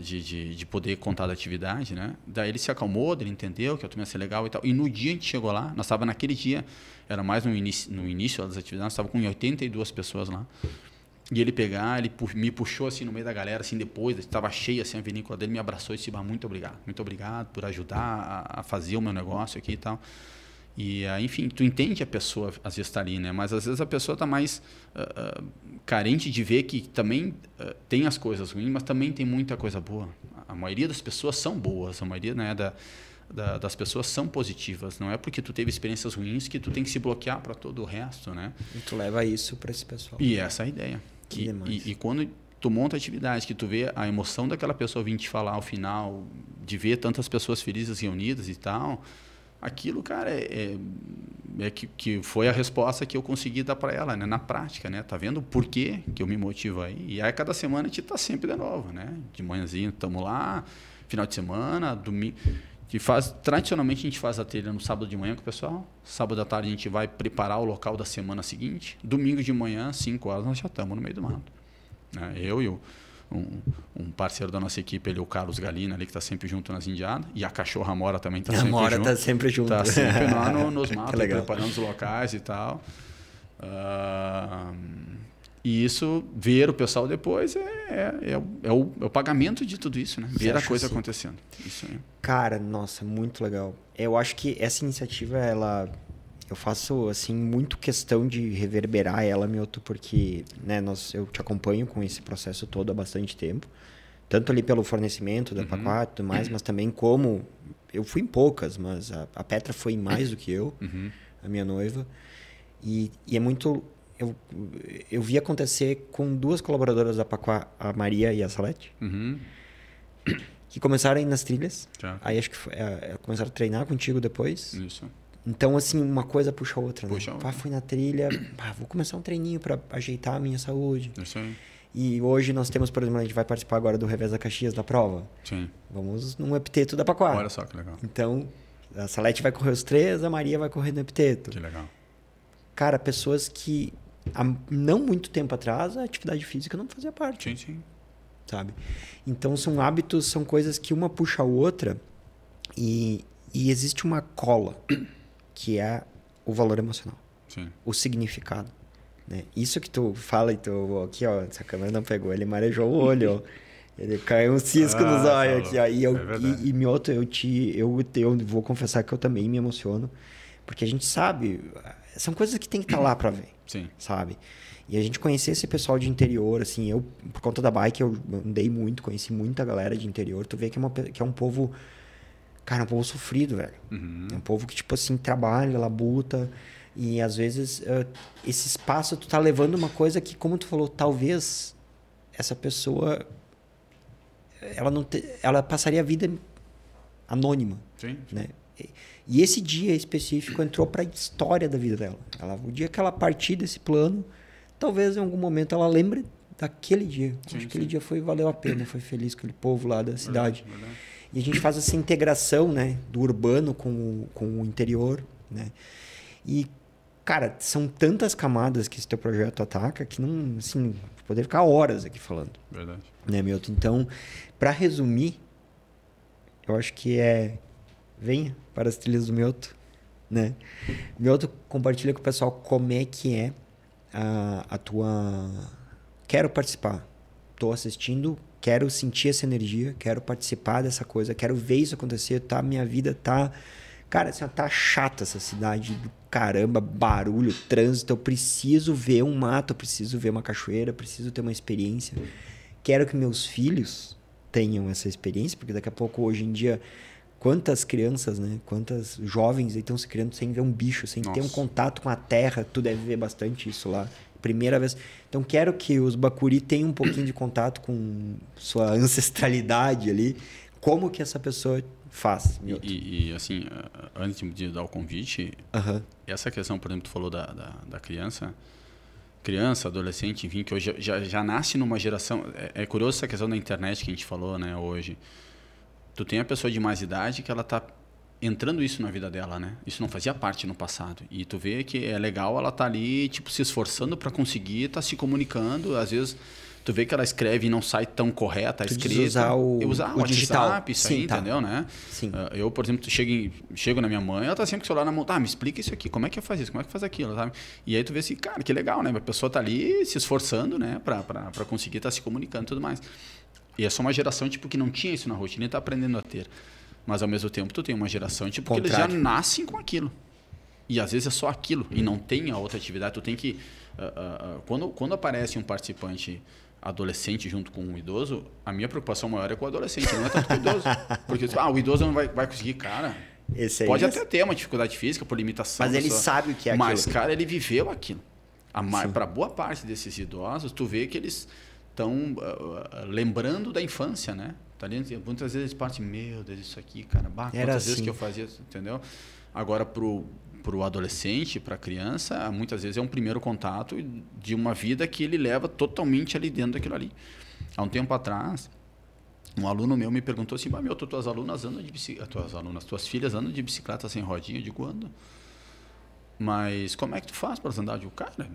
S2: De poder contar da atividade, né? Daí ele se acalmou, ele entendeu que a turma ia ser legal e tal. E no dia a gente chegou lá, nós estávamos naquele dia, era mais no início das atividades, nós estávamos com 82 pessoas lá. E ele ele me puxou assim no meio da galera, assim, depois, estava cheia assim a vinícola dele, me abraçou e disse, muito obrigado por ajudar a fazer o meu negócio aqui e tal. E, enfim, tu entende que a pessoa às vezes está ali, né? Mas às vezes a pessoa está mais carente de ver que também tem as coisas ruins, mas também tem muita coisa boa. A maioria das pessoas são boas, a maioria, né, das pessoas são positivas. Não é porque tu teve experiências ruins que tu tem que se bloquear para todo o resto, né?
S1: E tu leva isso para esse pessoal.
S2: E essa é a ideia. E quando tu monta atividade, que tu vê a emoção daquela pessoa vir te falar ao final, de ver tantas pessoas felizes reunidas e tal... Aquilo, cara, que foi a resposta que eu consegui dar para ela, né? Na prática, né? Tá vendo por que eu me motivo aí? E aí, cada semana a gente tá sempre de novo, né? De manhãzinho estamos lá, final de semana, domingo. Tradicionalmente a gente faz a trilha no sábado de manhã com o pessoal. Sábado à tarde a gente vai preparar o local da semana seguinte. Domingo de manhã, 5 horas, nós já estamos no meio do mato. Né? Eu e um parceiro da nossa equipe, ele é o Carlos Galina, ali, que está sempre junto nas indiadas. E a cachorra Mora também está sempre junto. A Mora
S1: está sempre junto.
S2: Está sempre lá nos matos, preparando os locais e tal. E isso, ver o pessoal depois, é o pagamento de tudo isso, né? Ver a coisa acontecendo. Isso aí.
S1: Cara, nossa, muito legal. Eu acho que essa iniciativa, eu faço assim muito questão de reverberar ela, Mioto, porque, né, eu te acompanho com esse processo todo há bastante tempo, tanto ali pelo fornecimento da Paquá e tudo mais, mas também como eu fui em poucas, mas a Petra foi em mais do que eu, a minha noiva, e é muito... Eu vi acontecer com 2 colaboradoras da Paquá, a Maria e a Salete, que começaram a ir nas trilhas, aí acho que começaram a treinar contigo depois.
S2: Isso.
S1: Então, assim, uma coisa puxa a outra, né?
S2: Outra.
S1: Fui na trilha, vou começar um treininho para ajeitar a minha saúde.
S2: Isso aí.
S1: E hoje nós temos, por exemplo, a gente vai participar agora do Revés da Caxias da prova.
S2: Sim.
S1: Vamos num epiteto da Paquá.
S2: Olha só que legal.
S1: Então, a Salete vai correr os 3, a Maria vai correr no epiteto.
S2: Que legal.
S1: Cara, pessoas que há não muito tempo atrás a atividade física não fazia parte.
S2: Sim, sim.
S1: Sabe? Então, são hábitos, são coisas que uma puxa a outra e existe uma cola, que é o valor emocional.
S2: Sim.
S1: O significado. Né? Isso que tu fala, e tu, aqui, ó, essa câmera não pegou, ele marejou o olho, ó. Ele caiu um cisco nos olhos aqui, ó. E Mioto, eu vou confessar que eu também me emociono, porque a gente sabe, são coisas que tem que estar lá para ver.
S2: Sim.
S1: Sabe? E a gente conhecer esse pessoal de interior, assim, eu, por conta da bike, eu andei muito, conheci muita galera de interior, tu vê que é um povo... Cara, é um povo sofrido, velho. É um povo que, tipo assim, trabalha, labuta. E, às vezes, esse espaço, tu tá levando uma coisa que, como tu falou, talvez essa pessoa... Ela passaria a vida anônima.
S2: Sim.
S1: Né? E esse dia específico entrou pra história da vida dela. O dia que ela partir desse plano, talvez, em algum momento, ela lembre daquele dia.
S2: Sim,
S1: Acho que aquele dia valeu a pena. Foi feliz com aquele povo lá da cidade.
S2: Verdade.
S1: E a gente faz essa integração, né, do urbano com o interior, né? E, cara, são tantas camadas que esse teu projeto ataca que não, assim, poder ficar horas aqui falando.
S2: Verdade.
S1: Né, Milton? Então, para resumir, eu acho que venha para as trilhas do Milton, né? Milton, compartilha com o pessoal como é que é a tua... Quero participar. Estou assistindo, quero sentir essa energia, quero participar dessa coisa, quero ver isso acontecer, tá? Minha vida tá... Cara, assim, tá chata essa cidade do caramba, barulho, trânsito. Eu preciso ver um mato, eu preciso ver uma cachoeira, eu preciso ter uma experiência. Quero que meus filhos tenham essa experiência, porque daqui a pouco, hoje em dia, quantas crianças, né? Quantas jovens estão se criando sem ver um bicho, sem ter um contato com a terra. Tu deve ver bastante isso lá. Primeira vez. Então, quero que os bacuri tenham um pouquinho de contato com sua ancestralidade ali. Como que essa pessoa faz?
S2: E assim, antes de dar o convite, essa questão, por exemplo, tu falou da criança, adolescente, enfim, que hoje já nasce numa geração... É curioso essa questão da internet que a gente falou, né, hoje. Tu tem a pessoa de mais idade que ela tá entrando isso na vida dela, né? Isso não fazia parte no passado. E tu vê que é legal ela tá ali, tipo, se esforçando para conseguir, tá se comunicando. Às vezes, tu vê que ela escreve e não sai tão correta a escrita.
S1: Usar o digital.
S2: WhatsApp, isso aí, entendeu, né?
S1: Sim.
S2: Eu, por exemplo, chego na minha mãe, ela tá sempre com o celular na mão. Tá, me explica isso aqui, como é que faz isso, como é que faz aquilo, sabe? E aí tu vê assim, cara, que legal, né? A pessoa tá ali se esforçando, né? Pra conseguir estar se comunicando e tudo mais. E é só uma geração, tipo, que não tinha isso na rotina e tá aprendendo a ter. Mas, ao mesmo tempo, tu tem uma geração, tipo, que eles já nascem com aquilo. E, às vezes, é só aquilo. E não tem a outra atividade. Tu tem que... Quando aparece um participante adolescente junto com um idoso, a minha preocupação maior é com o adolescente, não é tanto com o idoso. Porque, o idoso não vai conseguir, cara... Pode até ter uma dificuldade física por limitação.
S1: Mas ele sabe o que é aquilo.
S2: Mas, cara, ele viveu aquilo. Para boa parte desses idosos, tu vê que eles estão lembrando da infância, né? Tá ali, muitas vezes eles partem, meu Deus, isso aqui, cara, quantas vezes que eu fazia, entendeu? Agora, pro adolescente, pra criança, muitas vezes é um primeiro contato de uma vida que ele leva totalmente ali dentro daquilo ali. Há um tempo atrás, um aluno meu me perguntou assim, tuas alunas andam de bicicleta, tuas filhas andam de bicicleta sem rodinha? Eu digo, ando. Mas como é que tu faz para andar? Eu digo, cara,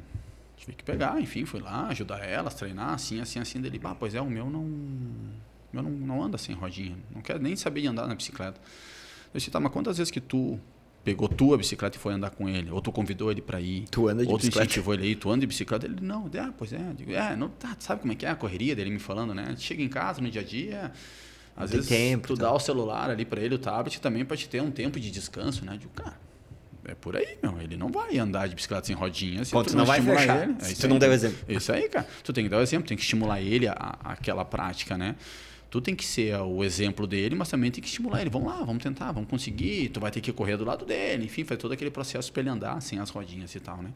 S2: tive que pegar, enfim, fui lá, ajudar elas, treinar, assim, dele. Pois é, o meu não anda sem rodinha, não quero nem saber de andar na bicicleta. Eu disse, mas quantas vezes que tu pegou tua bicicleta e foi andar com ele? Ou tu convidou ele para ir?
S1: Tu anda de
S2: ou
S1: bicicleta?
S2: Ou tu incentivou ele a ir? Tu anda de bicicleta? Ele, não. Pois é. Eu digo, não, tá, sabe como é que é a correria dele me falando, né? Chega em casa no dia a dia, às vezes tu dá o celular ali para ele, o tablet, também para te ter um tempo de descanso, né? Eu digo, cara, é por aí, meu. Ele não vai andar de bicicleta sem rodinha se tu não vai fechar ele.
S1: Tu não deu exemplo.
S2: Isso aí, cara. Tu tem que dar o exemplo, tem que estimular ele àquela prática, né? Tu tem que ser o exemplo dele, mas também tem que estimular ele. Vamos lá, vamos tentar, vamos conseguir. Tu vai ter que correr do lado dele. Enfim, faz todo aquele processo para ele andar sem as rodinhas e tal, né?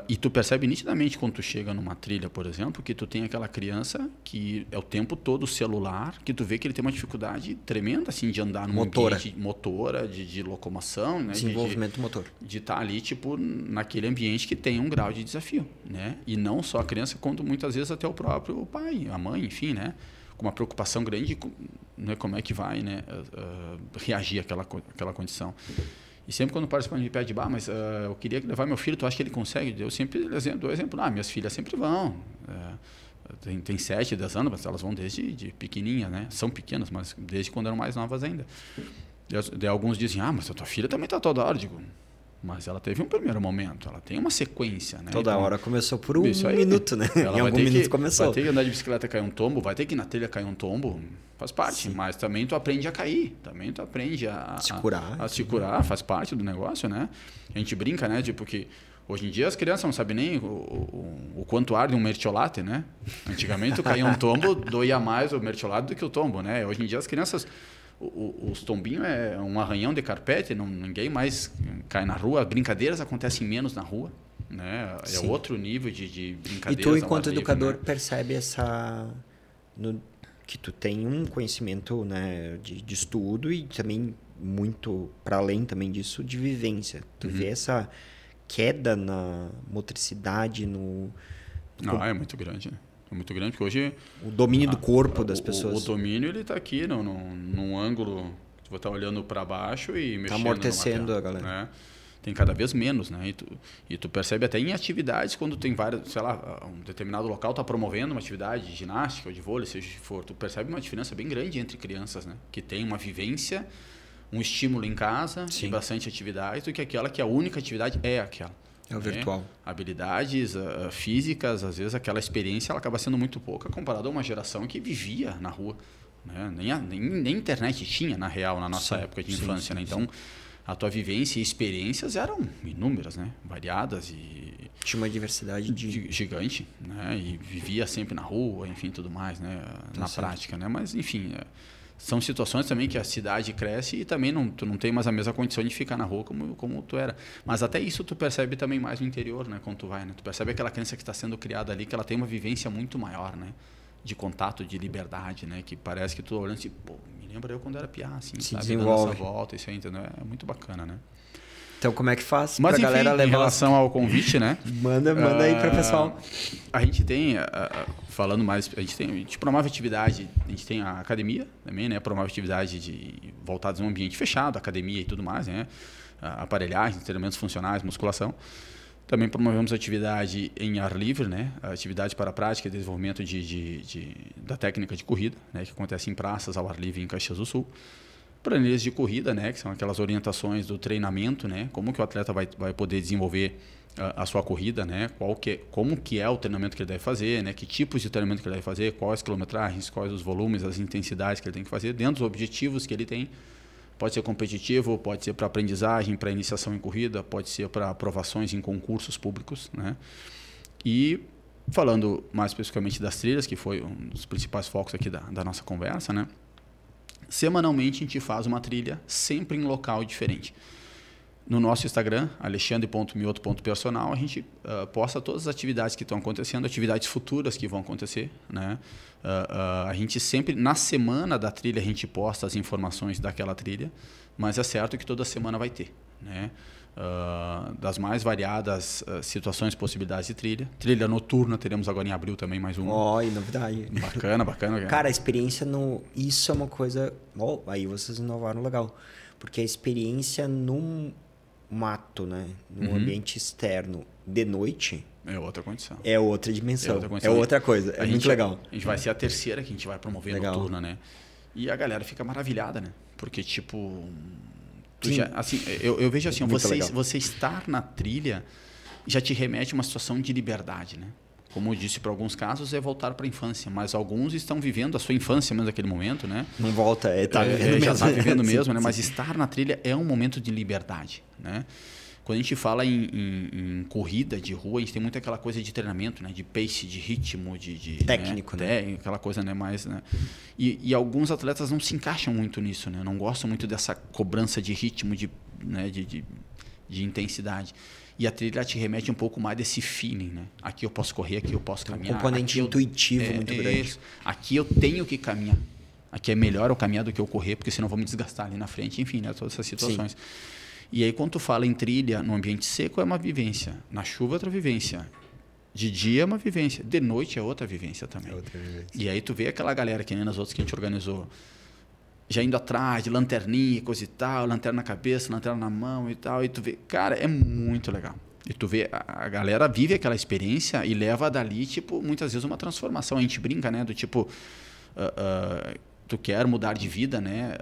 S2: E tu percebe nitidamente quando tu chega numa trilha, por exemplo, que tu tem aquela criança que é o tempo todo celular, que tu vê que ele tem uma dificuldade tremenda, assim, de andar num ambiente motora, de locomoção, né?
S1: Desenvolvimento motor.
S2: De estar ali, tipo, naquele ambiente que tem um grau de desafio, né? E não só a criança, quanto muitas vezes até o próprio pai, a mãe, enfim, né? Com uma preocupação grande, né? Como é que vai, né? Reagir àquela condição. E sempre quando o participante me pede, mas eu queria levar meu filho, tu acha que ele consegue? Eu sempre dou exemplo, minhas filhas sempre vão. Tem 7, 10 anos, mas elas vão desde pequenininha, né? São pequenas, mas desde quando eram mais novas ainda. Daí alguns dizem, mas a tua filha também está toda hora. Eu digo, mas ela teve um primeiro momento, ela tem uma sequência, né?
S1: Toda hora começou por um minuto, né? Em algum minuto começou.
S2: Vai ter que andar de bicicleta, cair um tombo, vai ter que ir na trilha cair um tombo, faz parte. Sim. Mas também tu aprende a cair, também tu aprende a se curar, faz parte do negócio, né? A gente brinca, né? Tipo que hoje em dia as crianças não sabem nem o quanto arde um mertiolate, né? Antigamente tu caía um tombo, doía mais o mertiolate do que o tombo, né? Hoje em dia as crianças... Os tombinhos é um arranhão de carpete, ninguém mais cai na rua, brincadeiras acontecem menos na rua, né? É outro nível de brincadeiras.
S1: E tu, enquanto educador, percebe que tu tem um conhecimento, né, de estudo e também muito, para além também disso, de vivência. Tu vê essa queda na motricidade,
S2: é muito grande, né? É muito grande, porque hoje...
S1: O domínio do corpo das
S2: O
S1: pessoas.
S2: domínio, ele está aqui num ângulo... Tu vai estar olhando para baixo e mexendo.
S1: Tá amortecendo a galera.
S2: Né? Tem cada vez menos, né? E tu percebe até em atividades, quando tem várias, sei lá, um determinado local está promovendo uma atividade de ginástica ou de vôlei, seja o que for, tu percebe uma diferença bem grande entre crianças, né? Que tem uma vivência, um estímulo em casa, e bastante atividade, do que aquela que a única atividade é aquela.
S1: É o virtual.
S2: Habilidades físicas, às vezes aquela experiência ela acaba sendo muito pouca comparada a uma geração que vivia na rua. Né? Nem internet tinha, na real, na nossa época de infância. Né? Então, a tua vivência e experiências eram inúmeras, né? Variadas e...
S1: Tinha uma diversidade
S2: gigante, né? E vivia sempre na rua, enfim, tudo mais, né? Na prática, né? Mas, enfim... São situações também que a cidade cresce e também tu não tem mais a mesma condição de ficar na rua como tu era. Mas até isso tu percebe também mais no interior, né? Quando tu vai, né? Tu percebe aquela criança que está sendo criada ali, que ela tem uma vivência muito maior, né? De contato, de liberdade, né? Que parece que tu olhando assim, pô, me lembra eu quando era piá, assim,
S1: se
S2: sabe?
S1: desenvolve.
S2: Dando essa volta, isso aí, entendeu? É muito bacana, né?
S1: Então, como é que faz?
S2: Mas, enfim,
S1: galera levar
S2: em relação ao convite, né?
S1: manda aí para o pessoal.
S2: A gente tem, falando mais, a gente promove atividade, a gente tem a academia também, né? Promove atividade voltadas a um ambiente fechado, academia e tudo mais, né? Aparelhagem, treinamentos funcionais, musculação. Também promovemos atividade em ar livre, né? Atividade para a prática e desenvolvimento da técnica de corrida, né? Que acontece em praças ao ar livre em Caxias do Sul. Planilhas de corrida, né, que são aquelas orientações do treinamento, né, como que o atleta vai poder desenvolver a sua corrida, né, como que é o treinamento que ele deve fazer, né, que tipos de treinamento que ele deve fazer, quais quilometragens, quais os volumes, as intensidades que ele tem que fazer, dentro dos objetivos que ele tem. Pode ser competitivo, pode ser para aprendizagem, para iniciação em corrida, pode ser para aprovações em concursos públicos, né. E falando mais especificamente das trilhas, que foi um dos principais focos aqui da nossa conversa, né. Semanalmente a gente faz uma trilha sempre em local diferente. No nosso Instagram, alexandre.mioto.personal, a gente posta todas as atividades que estão acontecendo, atividades futuras que vão acontecer. Né? A gente sempre, na semana da trilha, a gente posta as informações daquela trilha, mas é certo que toda semana vai ter. Né? Das mais variadas situações, possibilidades de trilha. Trilha noturna, teremos agora em abril também mais uma.
S1: Novidade.
S2: Bacana.
S1: Cara, a experiência isso é uma coisa... aí vocês inovaram legal. Porque a experiência num mato, né? Num ambiente externo, de noite...
S2: É outra condição.
S1: É outra dimensão. É outra coisa. É muito legal.
S2: A gente vai ser a terceira que a gente vai promover noturna, né? E a galera fica maravilhada, né? Porque, tipo... eu vejo assim, você estar na trilha já te remete a uma situação de liberdade, né? Como eu disse, para alguns casos é voltar para a infância, mas alguns estão vivendo a sua infância mesmo naquele momento, né?
S1: Não volta, vivendo
S2: já está vivendo mesmo,
S1: sim,
S2: né?
S1: Sim.
S2: Mas estar na trilha é um momento de liberdade, né? Quando a gente fala em corrida de rua, a gente tem muito aquela coisa de treinamento, né? De pace, de ritmo, de
S1: técnico, né?
S2: Aquela coisa, né? Mais, né? E alguns atletas não se encaixam muito nisso, né? Não gostam muito dessa cobrança de ritmo, de intensidade. E a trilha te remete um pouco mais desse feeling, né? Aqui eu posso correr, aqui eu posso caminhar.
S1: Um componente intuitivo muito grande.
S2: Isso. Aqui eu tenho que caminhar. Aqui é melhor eu caminhar do que eu correr, porque senão eu vou me desgastar ali na frente. Enfim, né? Todas essas situações. Sim. E aí, quando tu fala em trilha, no ambiente seco é uma vivência. Na chuva é outra vivência. De dia é uma vivência. De noite é outra vivência também. E aí tu vê aquela galera que nem nas outras que a gente organizou, já indo atrás de lanterninha, coisa e tal, lanterna na cabeça, lanterna na mão e tal. E tu vê, cara, é muito legal. E tu vê, a galera vive aquela experiência e leva dali, tipo, muitas vezes uma transformação. A gente brinca, né? Do tipo... tu quer mudar de vida, né?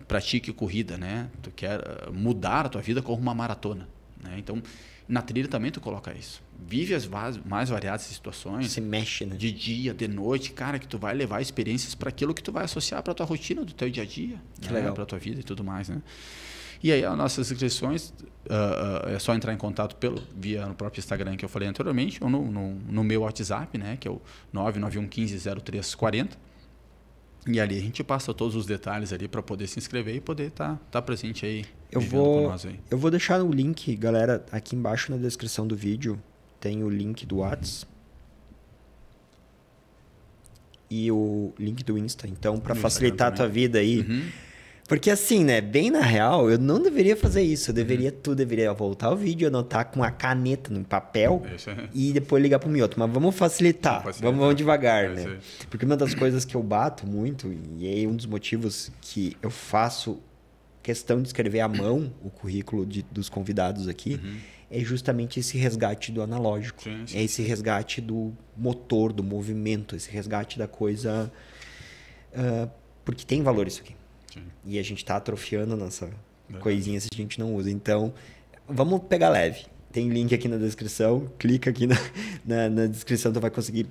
S2: Pratique corrida, né? Tu quer mudar a tua vida com uma maratona, né? Então, na trilha também tu coloca isso. Vive as mais variadas situações.
S1: Se mexe, né?
S2: De dia, de noite, cara, que tu vai levar experiências para aquilo que tu vai associar para tua rotina do teu dia a dia,
S1: que legal,
S2: para tua vida e tudo mais, né? E aí as nossas inscrições é só entrar em contato via no próprio Instagram que eu falei anteriormente, ou no meu WhatsApp, né? Que é o 991150340. E ali a gente passa todos os detalhes ali para poder se inscrever e poder tá presente aí, com nós aí.
S1: Eu vou deixar o link, galera, aqui embaixo na descrição do vídeo. Tem o link do WhatsApp e o link do Insta. Então, para facilitar a tua vida aí, Porque assim, né? Bem na real, eu não deveria fazer isso. Tu deveria voltar o vídeo, anotar com a caneta no papel e depois ligar pro Mioto. Mas vamos facilitar. Vamos devagar, né? Porque uma das coisas que eu bato muito, e é um dos motivos que eu faço questão de escrever à mão o currículo dos convidados aqui, é justamente esse resgate do analógico. É esse resgate do motor, do movimento, esse resgate da coisa... porque tem valor isso aqui. E a gente está atrofiando a nossa coisinha se a gente não usa. Então, vamos pegar leve. Tem link aqui na descrição. Clica aqui na descrição, tu vai conseguir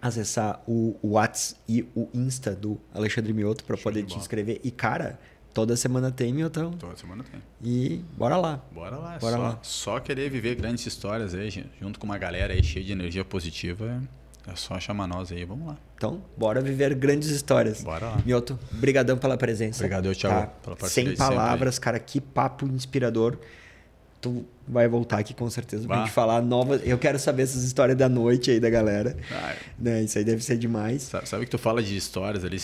S1: acessar o WhatsApp e o Insta do Alexandre Mioto para poder te inscrever. E, cara, toda semana tem, Miotão.
S2: Toda semana tem.
S1: E bora lá.
S2: Bora lá. Só querer viver grandes histórias aí, junto com uma galera aí cheia de energia positiva. É só chamar nós aí, vamos lá.
S1: Então, bora viver grandes histórias.
S2: Bora lá.
S1: Mioto, brigadão pela presença.
S2: Obrigado, Thiago, pela parceria.
S1: Sem palavras, cara, que papo inspirador. Tu vai voltar aqui com certeza pra gente falar novas... Eu quero saber essas histórias da noite aí da galera. Né? Isso aí deve ser demais.
S2: Sabe que tu fala de histórias ali,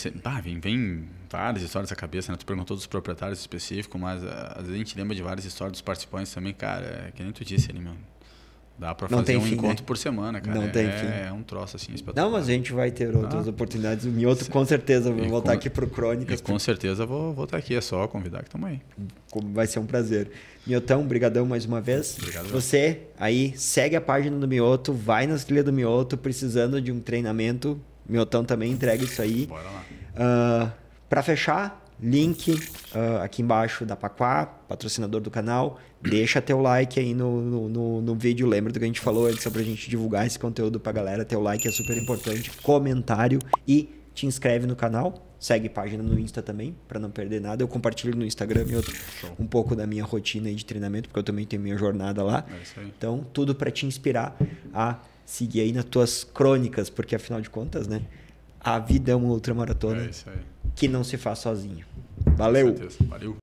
S2: vem várias histórias na cabeça, né? Tu perguntou dos proprietários específicos, mas às vezes a gente lembra de várias histórias dos participantes também, cara. É que nem tu disse ali, meu. Dá pra fazer um encontro por semana, cara.
S1: Não tem fim.
S2: É um troço assim espetacular.
S1: Não, mas a gente vai ter outras oportunidades. O Mioto com certeza vai voltar aqui pro Crônicas.
S2: E com certeza vou estar aqui. É só convidar que estamos aí.
S1: Vai ser um prazer. Miotão, brigadão mais uma vez.
S2: Obrigado.
S1: Você aí, segue a página do Mioto, vai nas trilhas do Mioto, precisando de um treinamento. Miotão também entrega isso aí.
S2: Bora lá.
S1: Pra fechar, link aqui embaixo da Paquá, patrocinador do canal. Deixa teu like aí no vídeo. Lembra do que a gente falou antes sobre a gente divulgar esse conteúdo pra galera. Teu like é super importante. Comentário e te inscreve no canal. Segue página no Insta também, pra não perder nada. Eu compartilho no Instagram um pouco da minha rotina aí de treinamento, porque eu também tenho minha jornada lá.
S2: É isso aí.
S1: Então, tudo pra te inspirar a seguir aí nas tuas crônicas, porque afinal de contas, né? A vida é uma ultramaratona
S2: É isso aí.
S1: que não se faz sozinho. Valeu!
S2: Com certeza. Valeu!